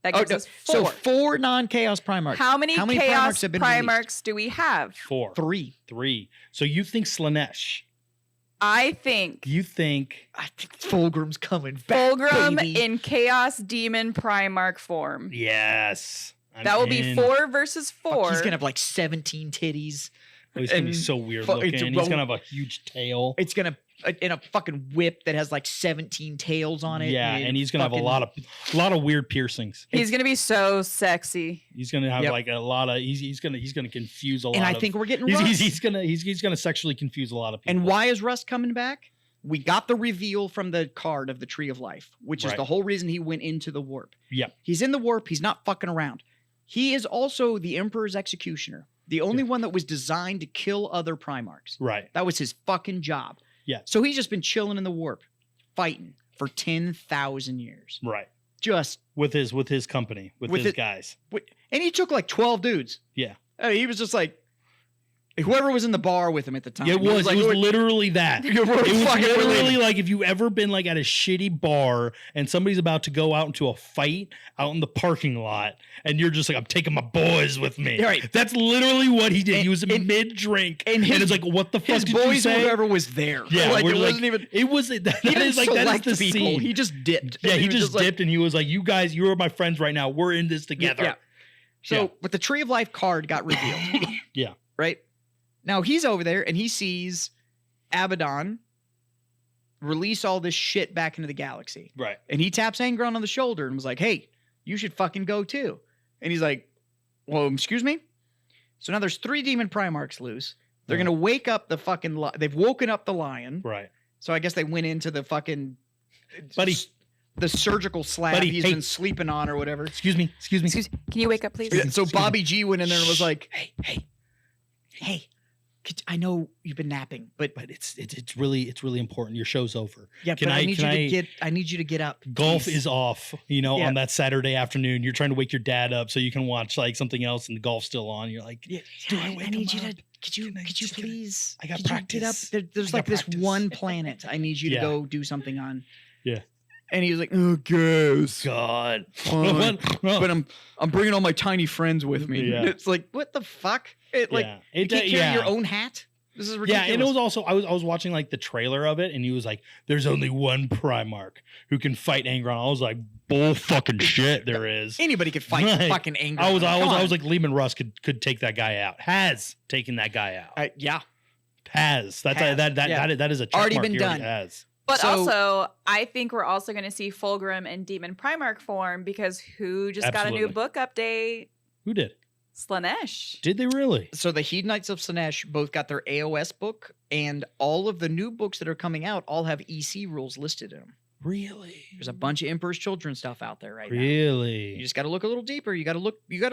S3: That gives us 4.
S1: So 4 non-Chaos Primarchs.
S3: How many Chaos
S1: Primarchs have been released?
S3: Primarchs do we have?
S2: 4.
S1: 3.
S2: 3. So you think Slanesh?
S3: I think
S2: You think
S1: I think Fulgrim's coming back.
S3: Fulgrim
S1: baby.
S3: in Chaos Demon Primarch form.
S2: yes?
S3: That will be 4 versus 4.
S1: Fuck, he's gonna have like 17 titties.
S2: Oh, he's gonna be
S1: and
S2: so weird
S1: fu-
S2: looking.
S1: it's
S2: He's
S1: ro-
S2: gonna have a huge tail.
S1: It's gonna in a fucking whip that has like 17 tails on it.
S2: Yeah, and he's gonna have a lot of weird piercings.
S3: He's gonna be so sexy.
S2: He's gonna have
S1: Yep.
S2: like a lot of. He's gonna confuse a lot.
S1: And I
S2: of,
S1: think we're getting Rust.
S2: he's gonna sexually confuse a lot of people.
S1: And why is Rust coming back? We got the reveal from the card of the Tree of Life, which is
S2: Right.
S1: the whole reason he went into the warp.
S2: Yep.
S1: He's in the warp. He's not fucking around. He is also the Emperor's executioner, the only one that was designed to kill other Primarchs.
S2: Right.
S1: That was his fucking job.
S2: Yeah.
S1: So he's just been chilling in the warp, fighting for 10,000 years.
S2: Right.
S1: Just
S2: With his company, with his guys.
S1: and he took like 12 dudes.
S2: Yeah.
S1: He was just like whoever was in the bar with him at the time.
S2: Yeah, it was.
S1: like,
S2: It was literally that.
S1: It was
S2: It was
S1: fucking
S2: literally like if you ever been like at a shitty bar and somebody's about to go out into a fight out in the parking lot, and you're just like, I'm taking my boys with me.
S1: Right.
S2: That's literally what he did. He was
S1: And-
S2: mid drink,
S1: and
S2: and
S1: his-
S2: it's like, what the fuck
S1: his
S2: did you
S1: boys or
S2: say?
S1: whoever was there.
S2: Yeah,
S1: like
S2: we're
S1: it
S2: like-
S1: wasn't even.
S2: It was that
S1: He didn't
S2: is like that is
S1: select
S2: the
S1: people.
S2: scene.
S1: He just dipped.
S2: Yeah,
S1: And
S2: he
S1: was
S2: just
S1: like-
S2: dipped, and he was like, "You guys, you are my friends right now. We're in this together."
S1: Yeah. So,
S2: Yeah.
S1: but the Tree of Life card got revealed.
S2: Yeah.
S1: Right? Now he's over there and he sees Abaddon release all this shit back into the galaxy.
S2: Right.
S1: And he taps Angron on the shoulder and was like, hey, you should fucking go too. And he's like, well, excuse me? So now there's 3 demon Primarchs loose. They're
S2: Yeah.
S1: going to wake up the fucking... They've woken up the lion.
S2: Right.
S1: So I guess they went into the fucking...
S2: Buddy.
S1: The surgical slab
S2: Buddy,
S1: he's
S2: hey.
S1: been sleeping on or whatever.
S2: Excuse me. Excuse me.
S3: Excuse, can you wake up, please?
S1: So
S2: Excuse me.
S1: Bobby G went in there and was like,
S2: Hey,
S1: I know you've been napping, but
S2: but it's really important. Your show's over.
S1: yeah,
S2: Can
S1: but I
S2: I-
S1: need
S2: can
S1: you to
S2: I-
S1: get. I need you to get up.
S2: Golf
S1: please.
S2: is off, yeah.
S1: Yeah.
S2: On that Saturday afternoon. You're trying to wake your dad up so you can watch like something else, and the golf's still on. You're like,
S1: Yeah,
S2: Do I
S1: I
S2: wake
S1: need you
S2: him
S1: to.
S2: up?
S1: Could you?
S2: Can I
S1: Could you
S2: just get a-
S1: please?
S2: I got
S1: could you get up?
S2: practice.
S1: There's
S2: I
S1: like
S2: got
S1: this
S2: practice."
S1: one planet I need you
S2: Yeah.
S1: to go do something on.
S2: Yeah.
S1: And he was like, "Oh, guess,
S2: God.
S1: fine, but I'm bringing all my tiny friends with me."
S2: Yeah.
S1: It's like, what the fuck? It like
S2: Yeah.
S1: you
S2: It-
S1: can't carry
S2: yeah.
S1: your own hat. This is
S2: Yeah,
S1: ridiculous.
S2: and it was also I was watching like the trailer of it, and he was like, "There's only one Primarch who can fight Angron." I was like, "Bull fucking shit, there is."
S1: Anybody could fight
S2: Like,
S1: fucking anger.
S2: I was like, Lehman Russ could take that guy out. Has taken that guy out.
S1: yeah.
S2: Has that
S1: Has, yeah.
S2: that is a check
S1: Already
S2: mark.
S1: been
S2: He already
S1: done.
S2: Has.
S3: But
S1: So-
S3: also, I think we're also going to see Fulgrim in Demon Primarch form because who just got a new
S2: Absolutely.
S3: book update?
S2: Who did?
S3: Slanesh.
S2: Did they really?
S1: So the Hedonites of Slanesh both got their AOS book, and all of the new books that are coming out all have EC rules listed in them.
S2: Really?
S1: There's a bunch of Emperor's Children stuff out there right now.
S2: Really?
S1: You just got to look a little deeper. You got to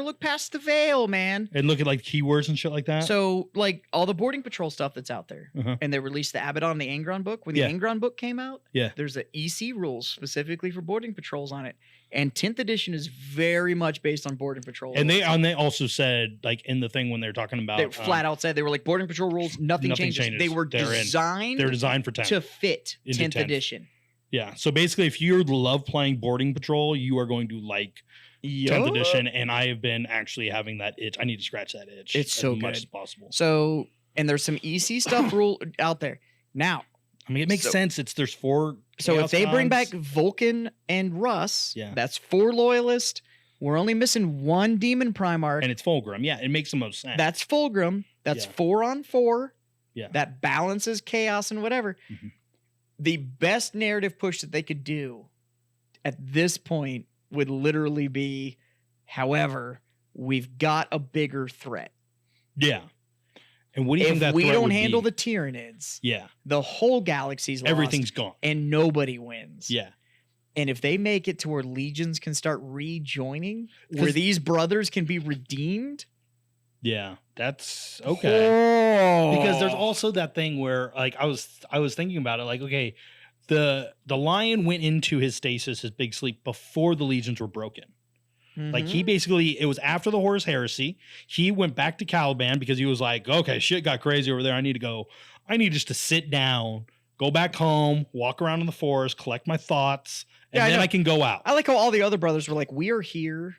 S1: look past the veil, man.
S2: And look at like keywords and shit like that.
S1: So like all the boarding patrol stuff that's out there,
S2: Uh-huh.
S1: and they released the Abaddon and the Angron book. When the
S2: Yeah.
S1: Angron book came out,
S2: Yeah.
S1: there's the EC rules specifically for boarding patrols on it. And 10th edition is very much based on boarding patrol.
S2: and
S1: rules.
S2: they also said like in the thing when they're talking about
S1: They flat out said they were like boarding patrol rules. Nothing,
S2: Nothing
S1: changes.
S2: changes.
S1: They were
S2: They're in.
S1: designed
S2: they're designed for 10.
S1: to fit
S2: Into
S1: 10th
S2: 10th.
S1: edition.
S2: Yeah. So basically, if you love playing boarding patrol, you are going to like 10th edition. And I have been actually having that itch. I need to scratch that itch.
S1: It's
S2: as
S1: so
S2: much
S1: good.
S2: as possible.
S1: So, and there's some EC stuff rule out there now.
S2: I mean, it makes
S1: So-
S2: sense. There's 4.
S1: So
S2: Chaos
S1: if they bring back
S2: Cons.
S1: Vulcan and Russ,
S2: Yeah.
S1: that's 4 loyalists. We're only missing 1 demon Primarch.
S2: and it's Fulgrim, yeah, it makes the most sense.
S1: That's Fulgrim. That's
S2: Yeah.
S1: 4 on 4.
S2: Yeah.
S1: That balances chaos and whatever.
S2: Mhm.
S1: The best narrative push that they could do at this point would literally be, however, we've got a bigger threat.
S2: Yeah. And what do you think
S1: If
S2: that
S1: we
S2: threat
S1: don't
S2: would
S1: handle
S2: be?
S1: the Tyranids,
S2: Yeah.
S1: the whole galaxy's lost
S2: Everything's gone.
S1: and nobody wins.
S2: Yeah.
S1: And if they make it to where legions can start rejoining, where
S2: 'Cause-
S1: these brothers can be redeemed,
S2: Yeah. That's okay.
S1: oh.
S2: Because there's also that thing where like I was thinking about it like, okay, the lion went into his stasis, his big sleep, before the legions were broken. Like he basically, it was after the Horus Heresy. He went back to Caliban because he was like, okay, shit got crazy over there. I need just to sit down, go back home, walk around in the forest, collect my thoughts, and then I can go out.
S1: I like how all the other brothers were like, we are here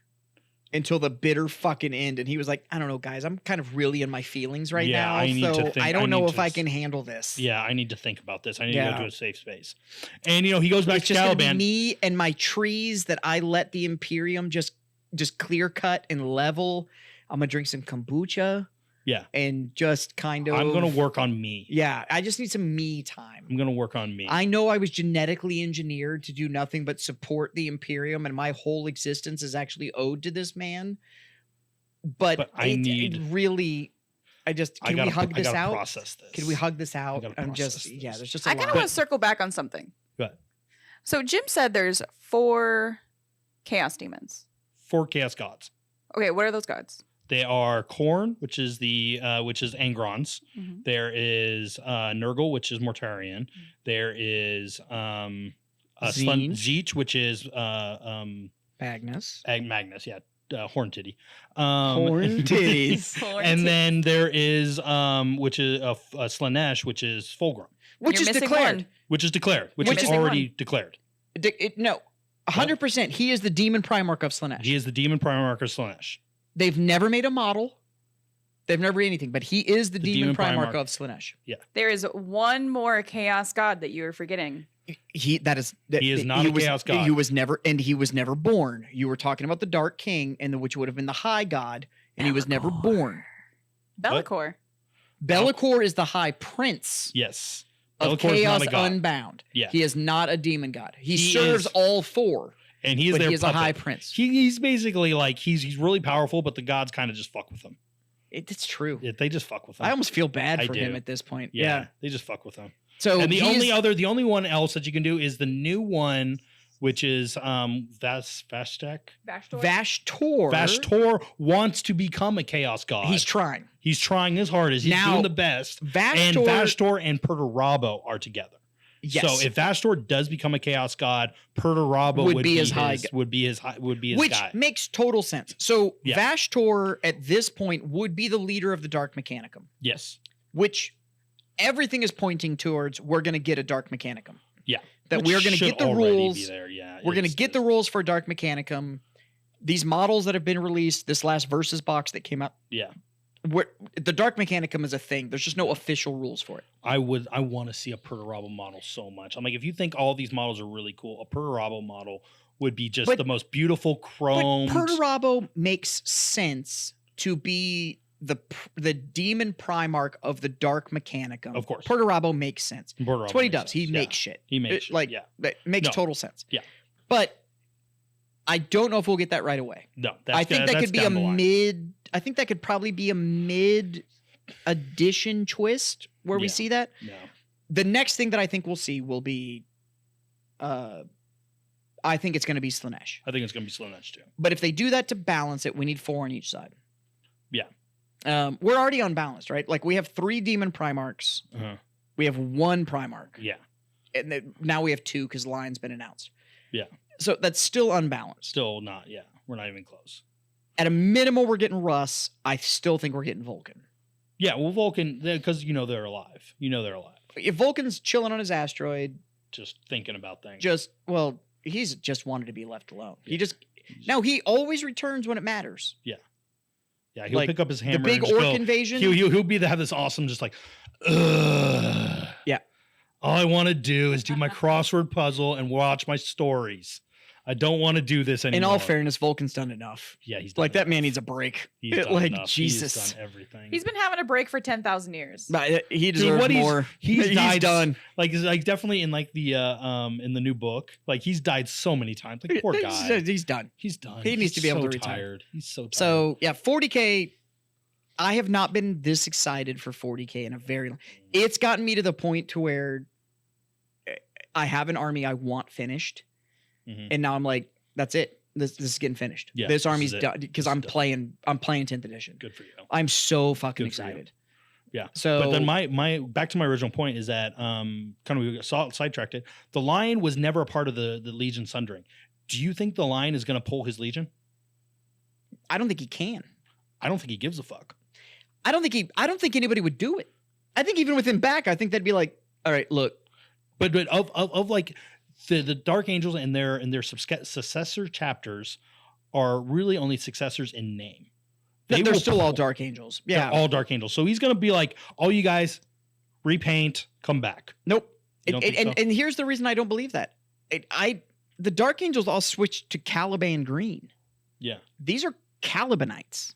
S1: until the bitter fucking end. And he was like, I don't know, guys, I'm kind of really in my feelings right now. I don't know if I can handle this.
S2: Yeah, I need to think about this. I need to go to a safe space. And, he goes back to
S1: just
S2: Caliban.
S1: Me and my trees that I let the Imperium just clear cut and level. I'm gonna drink some kombucha.
S2: Yeah.
S1: And just kind of
S2: I'm gonna work on me.
S1: Yeah. I just need some me time.
S2: I'm gonna work on me.
S1: I know I was genetically engineered to do nothing but support the Imperium, and my whole existence is actually owed to this man. But can we hug this out?
S2: Process this.
S1: Can we hug this out? There's just a lot.
S3: I kind of want to circle back on something.
S2: Go ahead.
S3: So Jim said there's 4 chaos demons.
S2: 4 chaos gods.
S3: Okay, what are those gods?
S2: They are Khorne, which is Angrons.
S3: Mm-hmm.
S2: There is Nurgle, which is Mortarion. There is Zeech, which is
S1: Magnus.
S2: Magnus, yeah. Horn titty.
S1: Horn titties.
S2: And then there is which is Slanesh, which is Fulgrim.
S1: Which is declared.
S2: Which is already declared.
S1: No. 100%. He is the demon Primarch of Slanesh.
S2: He is the demon Primarch of Slanesh.
S1: They've never made a model. They've never made anything, but he is the demon Primarch of Slanesh.
S2: Yeah.
S3: There is one more chaos god that you are forgetting.
S2: He is not a chaos god.
S1: He was never born. You were talking about the Dark King, which would have been the High God, and he was never born.
S3: Be'lakor.
S1: Be'lakor is the High Prince.
S2: Yes.
S1: Of Chaos Unbound.
S2: Yeah.
S1: He is not a demon god. He serves all 4.
S2: And he is
S1: a High Prince.
S2: He's basically like he's really powerful, but the gods kind of just fuck with him.
S1: It's true.
S2: They just fuck with him.
S1: I almost feel bad for him at this point. Yeah.
S2: They just fuck with him.
S1: So
S2: and the only one else that you can do is the new one, which is Vashtor. Vashtor wants to become a chaos god.
S1: He's trying.
S2: He's trying his hardest. He's doing the best. Vashtor and Perturabo are together.
S1: Yes.
S2: So if Vashtor does become a chaos god, Perturabo would be his guy.
S1: Which makes total sense. So Vashtor at this point would be the leader of the Dark Mechanicum.
S2: Yes.
S1: Which everything is pointing towards we're going to get a Dark Mechanicum.
S2: Yeah.
S1: That we're going to get the rules.
S2: Yeah,
S1: we're going to get the rules for Dark Mechanicum. These models that have been released, this last Versus box that came out.
S2: Yeah.
S1: The Dark Mechanicum is a thing. There's just no official rules for it.
S2: I want to see a Perturabo model so much. I'm like, if you think all these models are really cool, a Perturabo model would be just the most beautiful chromed.
S1: But Perturabo makes sense to be the demon Primarch of the Dark Mechanicum.
S2: Of course.
S1: Perturabo makes sense. That's what he does. He makes shit.
S2: He makes shit.
S1: That makes total sense.
S2: Yeah.
S1: But I don't know if we'll get that right away.
S2: No.
S1: I think that could be I think that could probably be a mid edition twist where we see that.
S2: No.
S1: The next thing that I think we'll see will be I think it's going to be Slanesh.
S2: I think it's going to be Slanesh too.
S1: But if they do that to balance it, we need 4 on each side.
S2: Yeah.
S1: We're already unbalanced, right? Like we have 3 demon Primarchs.
S2: Uh-huh.
S1: We have 1 Primarch.
S2: Yeah.
S1: And now we have 2 because Lion's been announced.
S2: Yeah.
S1: So that's still unbalanced.
S2: Still not. Yeah. We're not even close.
S1: At a minimal, we're getting Russ. I still think we're getting Vulcan.
S2: Yeah. Well, Vulcan, because they're alive.
S1: If Vulcan's chilling on his asteroid,
S2: just thinking about things.
S1: He's just wanted to be left alone. Yeah. He always returns when it matters.
S2: Yeah. Yeah, he'll pick up his hammer.
S1: The big orc invasion.
S2: He'll have this awesome, just like, ugh.
S1: Yeah.
S2: All I want to do is do my crossword puzzle and watch my stories. I don't want to do this anymore.
S1: In all fairness, Vulcan's done enough.
S2: Yeah, he's done enough.
S1: That man needs a break.
S2: He's done enough.
S1: Jesus.
S2: He's done everything.
S3: He's been having a break for 10,000 years.
S1: He deserves more.
S2: He's died.
S1: Done.
S2: Like definitely in in the new book. Like he's died so many times. Like poor guy.
S1: He's done.
S2: He's done.
S1: He needs to be able to retire.
S2: Tired. He's so tired.
S1: So yeah, 40K. I have not been this excited for 40K in a very long. It's gotten me to the point to where I have an army I want finished, and now I'm like, that's it. This is getting finished.
S2: Yeah,
S1: this army's done because I'm playing 10th edition.
S2: Good for you.
S1: I'm so fucking excited.
S2: Yeah.
S1: So,
S2: but then my back to my original point is that kind of we sidetracked it. The Lion was never a part of the Legion Sundering. Do you think the Lion is going to pull his Legion?
S1: I don't think he can.
S2: I don't think he gives a fuck.
S1: I don't think anybody would do it. I think even with him back, I think they'd be like, all right, look.
S2: But of like the Dark Angels and their successor chapters are really only successors in name.
S1: They're still all Dark Angels. Yeah.
S2: They're all Dark Angels. So he's going to be like, all you guys repaint, come back.
S1: Nope.
S2: You don't think so?
S1: And here's the reason I don't believe that. The Dark Angels all switched to Caliban green.
S2: Yeah.
S1: These are Calibanites.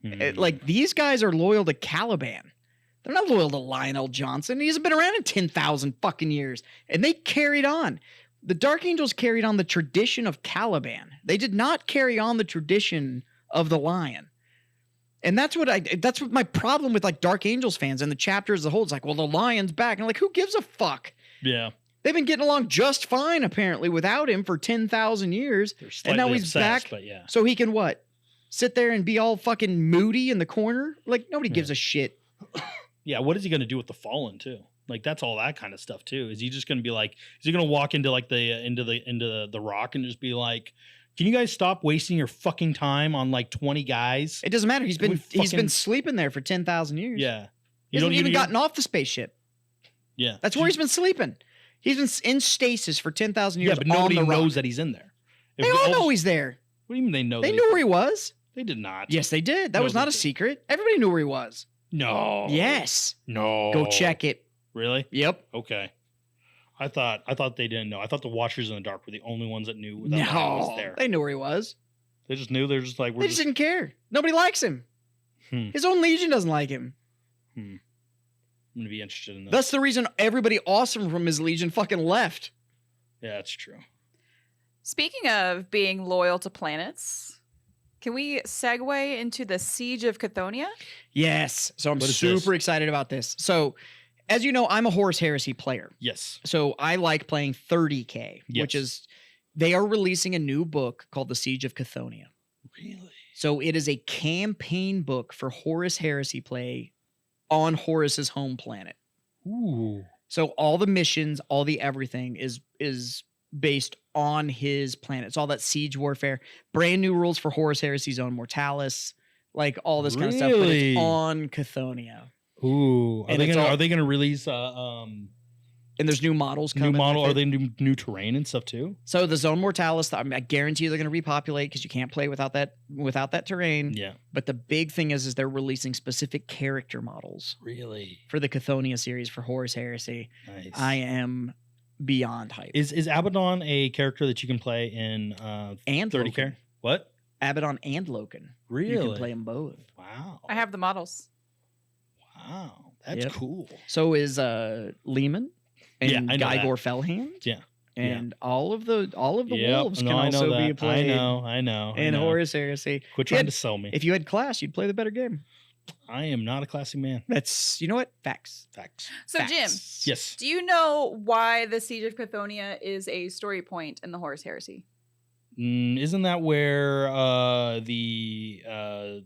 S1: Like, these guys are loyal to Caliban. They're not loyal to Lionel Johnson. He hasn't been around in 10,000 fucking years. And they carried on. The Dark Angels carried on the tradition of Caliban. They did not carry on the tradition of the Lion. And that's what my problem with like Dark Angels fans and the chapter as a whole. It's like, well, the Lion's back. And I'm like, who gives a fuck?
S2: Yeah.
S1: They've been getting along just fine, apparently, without him for 10,000 years. And now he's
S2: obsessed,
S1: back.
S2: But yeah.
S1: So he can what? Sit there and be all fucking moody in the corner? Like, nobody gives a shit.
S2: Yeah, what is he going to do with the Fallen too? Like, that's all that kind of stuff too. Is he just going to be like, is he going to walk into like into the rock and just be like, can you guys stop wasting your fucking time on like 20 guys?
S1: It doesn't matter. He's been sleeping there for 10,000 years.
S2: Yeah.
S1: He hasn't even gotten off the spaceship.
S2: Yeah.
S1: That's where he's been sleeping. He's been in stasis for 10,000 years.
S2: Yeah, but nobody knows that he's in there.
S1: They all know he's there.
S2: What do you mean they know?
S1: They knew where he was.
S2: They did not.
S1: Yes, they did. That was not a secret. Everybody knew where he was.
S2: No.
S1: Yes.
S2: No.
S1: Go check it.
S2: Really?
S1: Yep.
S2: Okay. I thought they didn't know. I thought the Watchers in the Dark were the only ones that knew that Lion was there.
S1: They knew where he was.
S2: They just knew. They're just like,
S1: they just didn't care. Nobody likes him. His own Legion doesn't like him.
S2: I'm gonna be interested in that.
S1: That's the reason everybody awesome from his Legion fucking left.
S2: Yeah, that's true.
S3: Speaking of being loyal to planets, can we segue into the Siege of Chthonia?
S1: Yes. So I'm super excited about this. So, as you know, I'm a Horus Heresy player.
S2: Yes.
S1: So I like playing 30K, which is, they are releasing a new book called The Siege of Chthonia.
S2: Really?
S1: So it is a campaign book for Horus Heresy play on Horus's home planet.
S2: Ooh.
S1: So all the missions, all the everything is based on his planet. It's all that siege warfare, brand new rules for Horus Heresy's own Mortalis, like all this kind of stuff, but it's on Chthonia.
S2: Ooh. Are they gonna release
S1: and there's new models coming.
S2: New model? Are they new terrain and stuff too?
S1: So the Zone Mortalis, I guarantee you they're going to repopulate because you can't play without that terrain.
S2: Yeah.
S1: But the big thing is they're releasing specific character models.
S2: Really?
S1: For the Chthonia series for Horus Heresy.
S2: Nice.
S1: I am beyond hype.
S2: Is Abaddon a character that you can play in
S1: and
S2: 30K? What?
S1: Abaddon and Loken.
S2: Really?
S1: You can play them both.
S2: Wow.
S3: I have the models.
S2: Wow. That's cool.
S1: So is Lehman. And Gygor Fellhand.
S2: Yeah.
S1: And all of the wolves can also be played.
S2: I know.
S1: In Horus Heresy.
S2: Quit trying to sell me.
S1: If you had class, you'd play the better game.
S2: I am not a classy man.
S1: That's, you know what? Facts.
S3: So,
S1: Facts.
S3: Jim.
S2: Yes.
S3: Do you know why the Siege of Chthonia is a story point in the Horus Heresy?
S2: Isn't that where the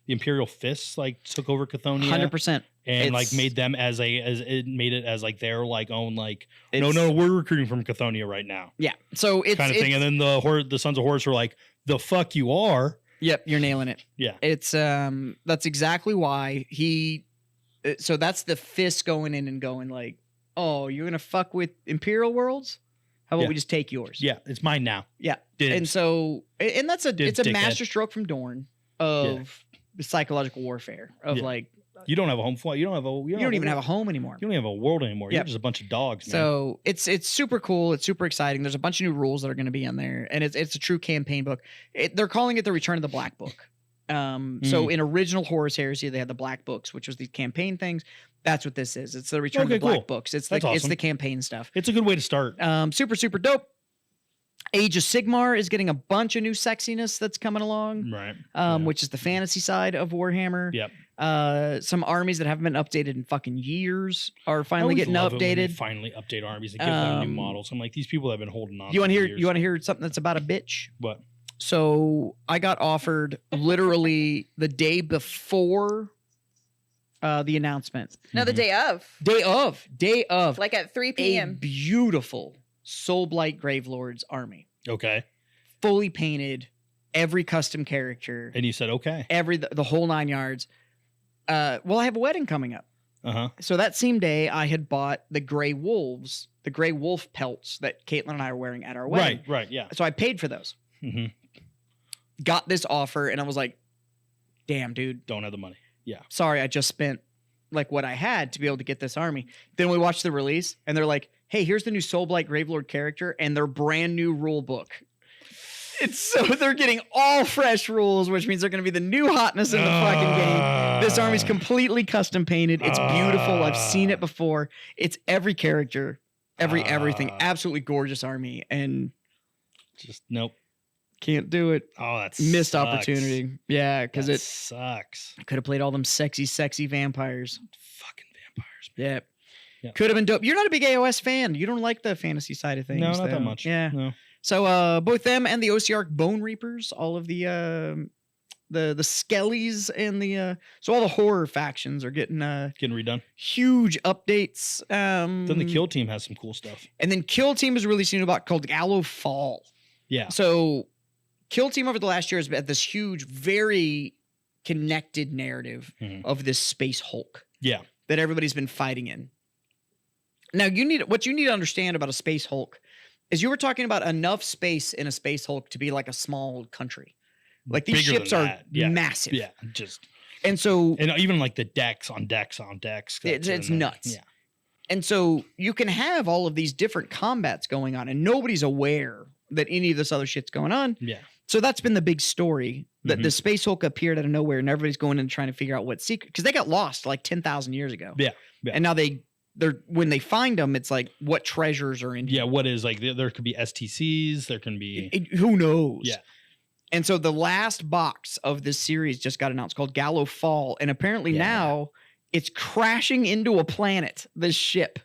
S2: Imperial Fists like took over Chthonia?
S1: 100%.
S2: And like made them as like their like own like no we're recruiting from Chthonia right now.
S1: Yeah. So it's
S2: kind of thing. And then the Sons of Horus were like, the fuck you are.
S1: Yep, you're nailing it.
S2: Yeah.
S1: It's that's exactly why so that's the fist going in and going like, oh, you're gonna fuck with Imperial worlds? How about we just take yours?
S2: Yeah, it's mine now.
S1: Yeah.
S2: Dibs.
S1: And so it's a
S2: dickhead.
S1: masterstroke from Dorn of the psychological warfare of like,
S2: you don't have a home flight. You don't
S1: even have a home anymore.
S2: You don't have a world anymore.
S1: Yep.
S2: You're just a bunch of dogs, man.
S1: So it's super cool. It's super exciting. There's a bunch of new rules that are going to be in there, and it's a true campaign book. They're calling it the Return of the Black Book. So in original Horus Heresy, they had the Black Books, which was the campaign things. That's what this is. It's the Return of the Black Books. It's the campaign stuff.
S2: It's a good way to start.
S1: Super dope. Age of Sigmar is getting a bunch of new sexiness that's coming along,
S2: right?
S1: Which is the fantasy side of Warhammer.
S2: Yep.
S1: Some armies that haven't been updated in fucking years are finally getting updated.
S2: Finally update armies and give them new models. I'm like, these people have been holding on.
S1: You want to hear something that's about a bitch?
S2: What?
S1: So I got offered literally the day before the announcement.
S3: No, the day of.
S1: Day of.
S3: Like at 3
S1: A
S3: p.m.
S1: beautiful Soulblight Gravelord's army.
S2: Okay.
S1: Fully painted, every custom character.
S2: And you said, okay.
S1: The whole 9 yards. Well, I have a wedding coming up.
S2: Uh-huh.
S1: So that same day, I had bought the gray wolves, the gray wolf pelts that Caitlin and I are wearing at our wedding.
S2: Right, yeah.
S1: So I paid for those.
S2: Mm-hmm.
S1: Got this offer, and I was like, damn, dude.
S2: Don't have the money. Yeah.
S1: Sorry, I just spent like what I had to be able to get this army. Then we watched the release, and they're like, hey, here's the new Soulblight Gravelord character and their brand new rule book. It's so they're getting all fresh rules, which means they're going to be the new hotness in the fucking game. This army's completely custom painted. It's beautiful. I've seen it before. It's every character, everything. Absolutely gorgeous army, and
S2: just nope.
S1: Can't do it.
S2: Oh, that's
S1: missed opportunity. Yeah, because it
S2: sucks.
S1: I could have played all them sexy vampires.
S2: Fucking vampires. Man.
S1: Yeah. Could have been dope. You're not a big AOS fan. You don't like the fantasy side of things.
S2: No, not that much.
S1: Yeah.
S2: No.
S1: So both them and the OCR Bone Reapers, all of the Skellies and so all the horror factions are getting
S2: redone.
S1: Huge updates.
S2: Then the Kill Team has some cool stuff.
S1: And then Kill Team is releasing a book called Gallow Fall.
S2: Yeah.
S1: So Kill Team over the last year has had this huge, very connected narrative of this space Hulk.
S2: Yeah.
S1: That everybody's been fighting in. Now what you need to understand about a space Hulk is you were talking about enough space in a space Hulk to be like a small country. Like these
S2: Bigger
S1: ships are massive.
S2: Yeah,
S1: and
S2: even like the decks on decks.
S1: It's nuts.
S2: Yeah.
S1: And so you can have all of these different combats going on, and nobody's aware that any of this other shit's going on.
S2: Yeah.
S1: So that's been the big story, that the Space Hulk appeared out of nowhere, and everybody's going in and trying to figure out what secret, because they got lost like 10,000 years ago.
S2: Yeah.
S1: And now they're when they find them, it's like what treasures are in here.
S2: Yeah, what is like there could be STCs, there can be
S1: who knows.
S2: Yeah.
S1: And so the last box of this series just got announced called Gallow Fall, and apparently now it's crashing into a planet, this ship.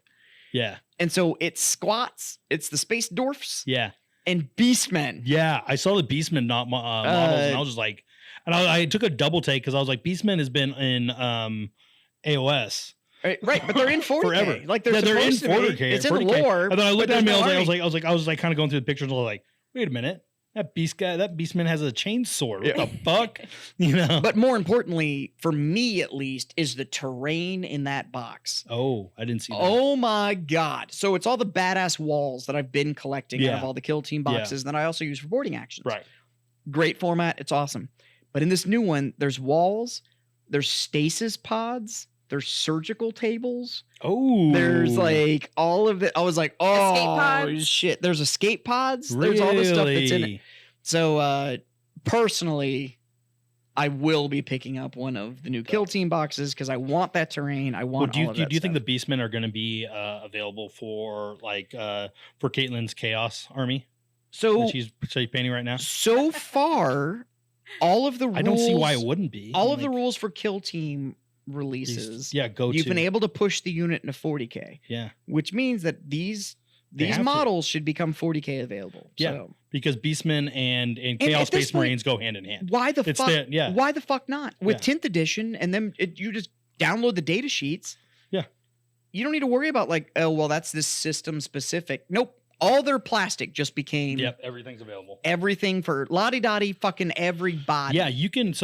S2: Yeah.
S1: And so it squats, it's the space dwarfs.
S2: Yeah.
S1: And beastmen.
S2: Yeah, I saw the beastmen models, and I was just like, and I took a double take because I was like, beastmen has been in AOS.
S1: Right, but they're in 40K.
S2: Forever.
S1: Like they're
S2: in
S1: supposed to be.
S2: 40K.
S1: It's in the lore.
S2: And then I looked at me,
S1: no
S2: I was like kind of going through the pictures, and I was like, wait a minute, that beastman has a chainsaw. What the fuck? You know.
S1: But more importantly, for me at least, is the terrain in that box.
S2: Oh, I didn't see that.
S1: Oh my god! So it's all the badass walls that I've been collecting out of all the Kill Team boxes, that I also use for boarding actions.
S2: Right.
S1: Great format. It's awesome. But in this new one, there's walls, there's stasis pods, there's surgical tables.
S2: Oh,
S1: there's like all of it. I was like, oh shit. There's escape pods.
S2: Really?
S1: There's all this stuff that's in it. So personally, I will be picking up one of the new Kill Team boxes because I want that terrain. I want all of that
S2: do you think
S1: stuff.
S2: the Beastmen are going to be available for for Caitlin's Chaos Army?
S1: So
S2: she's painting right now.
S1: So far, all of the rules.
S2: I don't see why it wouldn't be.
S1: All of the rules for Kill Team releases. You've been able to push the unit into 40K.
S2: Yeah.
S1: Which means that these models should become 40K available.
S2: Yeah.
S1: So.
S2: Because Beastmen and Chaos Space Marines go hand in hand.
S1: Why the fuck? Why the fuck not? With 10th edition, and then you just download the data sheets.
S2: Yeah.
S1: You don't need to worry about like, oh well, that's this system specific. Nope. All their plastic just became.
S2: Yep. Everything's available.
S1: Everything for lottie-dottie fucking everybody.
S2: Yeah, you can.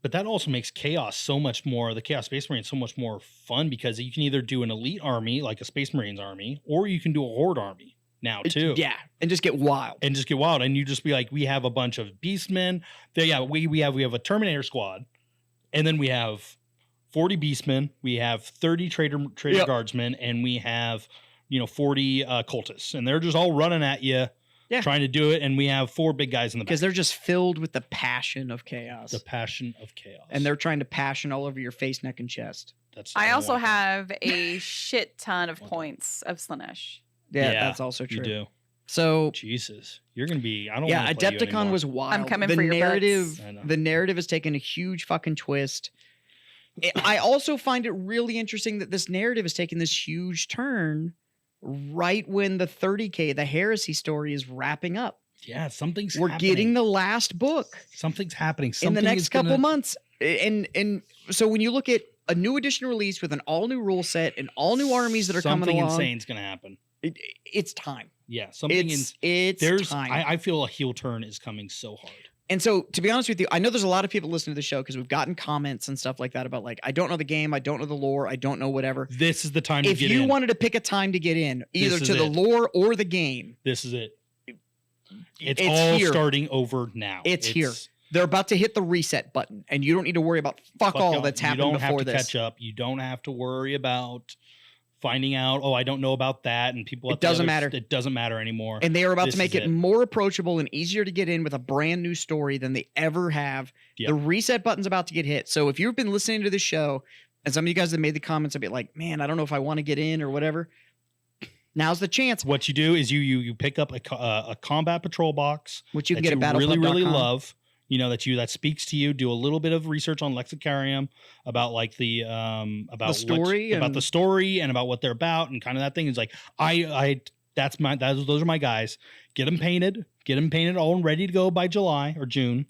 S2: But that also makes Chaos so much more. The Chaos Space Marine so much more fun because you can either do an elite army like a Space Marines army, or you can do a Horde army now too.
S1: Yeah, and just get wild.
S2: And you just be like, we have a bunch of Beastmen. We have a Terminator squad, and then we have 40 Beastmen. We have 30 Traitor Guardsmen, and we have 40 cultists, and they're just all running at you. Yeah. Trying to do it, and we have 4 big guys in the back.
S1: Because they're just filled with the passion of chaos.
S2: The passion of chaos.
S1: And they're trying to passion all over your face, neck, and chest.
S3: I also have a shit ton of points of Slaanesh.
S1: Yeah, that's also true.
S2: You do.
S1: So
S2: Jesus, you're gonna be. I don't.
S1: Yeah, Adepticon was wild.
S3: I'm coming for your bets.
S1: The narrative has taken a huge fucking twist. I also find it really interesting that this narrative has taken this huge turn right when the 30K, the heresy story, is wrapping up.
S2: Yeah,
S1: We're getting the last book.
S2: Something's happening.
S1: In the next couple months. And so when you look at a new edition release with an all new rule set and all new armies that are coming along.
S2: Something insane's gonna happen.
S1: It's time.
S2: Yeah, something.
S1: It's time.
S2: I feel a heel turn is coming so hard.
S1: And so, to be honest with you, I know there's a lot of people listening to the show because we've gotten comments and stuff like that about like, I don't know the game, I don't know the lore, I don't know whatever.
S2: This is the time to get in.
S1: If you wanted to pick a time to get in, either to the lore or the game,
S2: this is it. It's all
S1: here.
S2: Starting over now.
S1: It's here. They're about to hit the reset button, and you don't need to worry about fuck all that's happened before this.
S2: You don't have to catch up. You don't have to worry about finding out, oh, I don't know about that, and people.
S1: It doesn't matter.
S2: It doesn't matter anymore.
S1: And they are about to make it more approachable and easier to get in with a brand new story than they ever have. Yep. The reset button's about to get hit. So if you've been listening to this show, and some of you guys have made the comments a bit like, man, I don't know if I want to get in or whatever. Now's the chance.
S2: What you do is you pick up a combat patrol box,
S1: which you can get at BattlePub.com.
S2: really love. You know that speaks to you. Do a little bit of research on Lexicarium about like the story and about what they're about and kind of that thing. Is like those are my guys. Get them painted all and ready to go by July or June.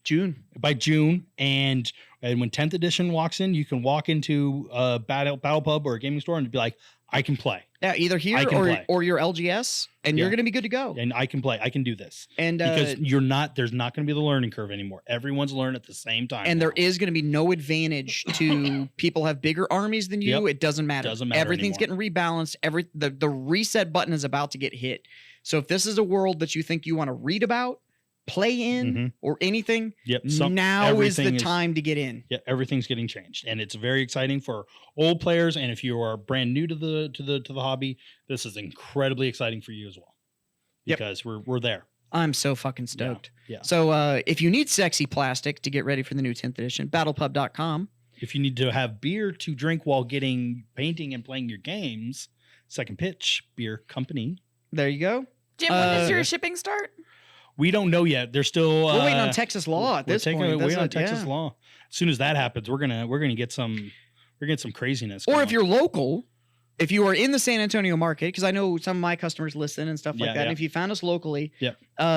S2: By June, and when 10th edition walks in, you can walk into a BattlePub or a gaming store and be like, I can play.
S1: Yeah, either here or your LGS, and you're going to be good to go.
S2: And I can play. I can do this.
S1: And
S2: because there's not going to be the learning curve anymore. Everyone's learning at the same time.
S1: And there is going to be no advantage to people have bigger armies than you. Yep. It doesn't matter. Everything's getting rebalanced. The reset button is about to get hit. So if this is a world that you think you want to read about, play in, or anything, now is the time to get in.
S2: Yeah, everything's getting changed, and it's very exciting for old players. And if you are brand new to the hobby, this is incredibly exciting for you as well, because we're there.
S1: I'm so fucking stoked.
S2: Yeah.
S1: So if you need sexy plastic to get ready for the new 10th edition, BattlePub.com.
S2: If you need to have beer to drink while painting and playing your games, Second Pitch Beer Company.
S1: There you go.
S3: Jim, when does your shipping start?
S2: We don't know yet. They're still
S1: we're waiting on Texas law at this point.
S2: We're waiting on Texas law. As soon as that happens, we're gonna get some craziness.
S1: Or if you're local, if you are in the San Antonio market, because I know some of my customers listen and stuff like that. Yeah. And if you found us locally,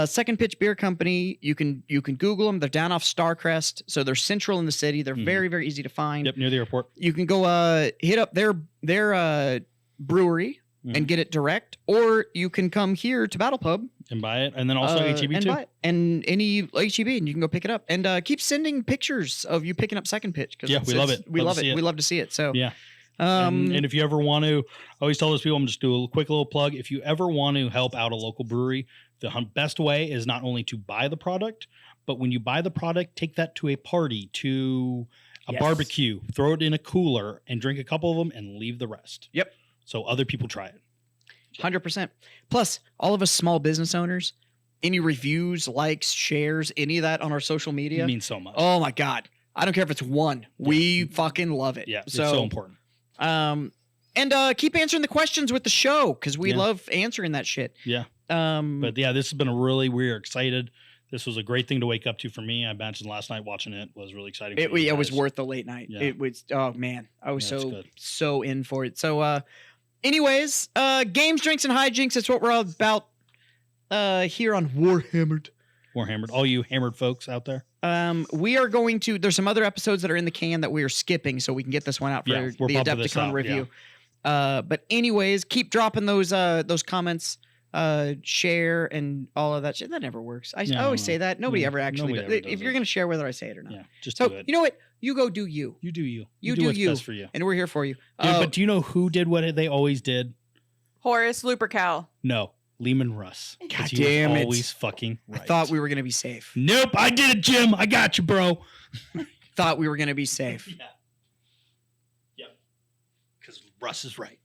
S1: Second Pitch Beer Company, you can Google them. They're down off Starcrest, so they're central in the city. They're very, very easy to find.
S2: Yep, near the airport.
S1: You can go hit up their brewery and get it direct, or you can come here to BattlePub
S2: and buy it, and then also HEB too,
S1: and any HEB, and you can go pick it up. And keep sending pictures of you picking up Second Pitch, because
S2: we love it.
S1: We love it. We love to see it. So
S2: yeah. And if you ever want to, I always tell those people, I'm just do a quick little plug. If you ever want to help out a local brewery, the best way is not only to buy the product, but when you buy the product, take that to a party, to a barbecue, throw it in a cooler, and drink a couple of them, and leave the rest.
S1: Yep.
S2: So other people try it.
S1: 100%. Plus, all of us small business owners, any reviews, likes, shares, any of that on our social media
S2: means so much.
S1: Oh my God. I don't care if it's one. We fucking love it.
S2: Yeah, it's so important.
S1: And keep answering the questions with the show, because we love answering that shit.
S2: Yeah. But yeah, this has been we're excited. This was a great thing to wake up to for me. I mentioned last night watching it was really exciting.
S1: It was worth the late night. Yeah. It was, oh man, I was so in for it. So, anyways, games, drinks, and hijinks. That's what we're all about here on Warhammered.
S2: All you hammered folks out there.
S1: We are going to. There's some other episodes that are in the can that we are skipping, so we can get this one out for the Adepticon review. Yeah. But anyways, keep dropping those comments, share, and all of that shit. That never works. I always say that. Nobody ever actually does. If you're going to share, whether I say it or not.
S2: Yeah, just
S1: so
S2: do it.
S1: You know what? You go do you.
S2: You do you.
S1: You do
S2: what's
S1: you.
S2: best for you.
S1: And we're here for you.
S2: Dude, but do you know who did what they always did?
S3: Horace Lupercal.
S2: No. Lehman Russ.
S1: God damn it.
S2: Always fucking right.
S1: I thought we were going to be safe.
S2: Nope, I did it, Jim. I got you, bro.
S1: Thought we were going to be safe.
S2: Yeah. Yep. Because Russ is right.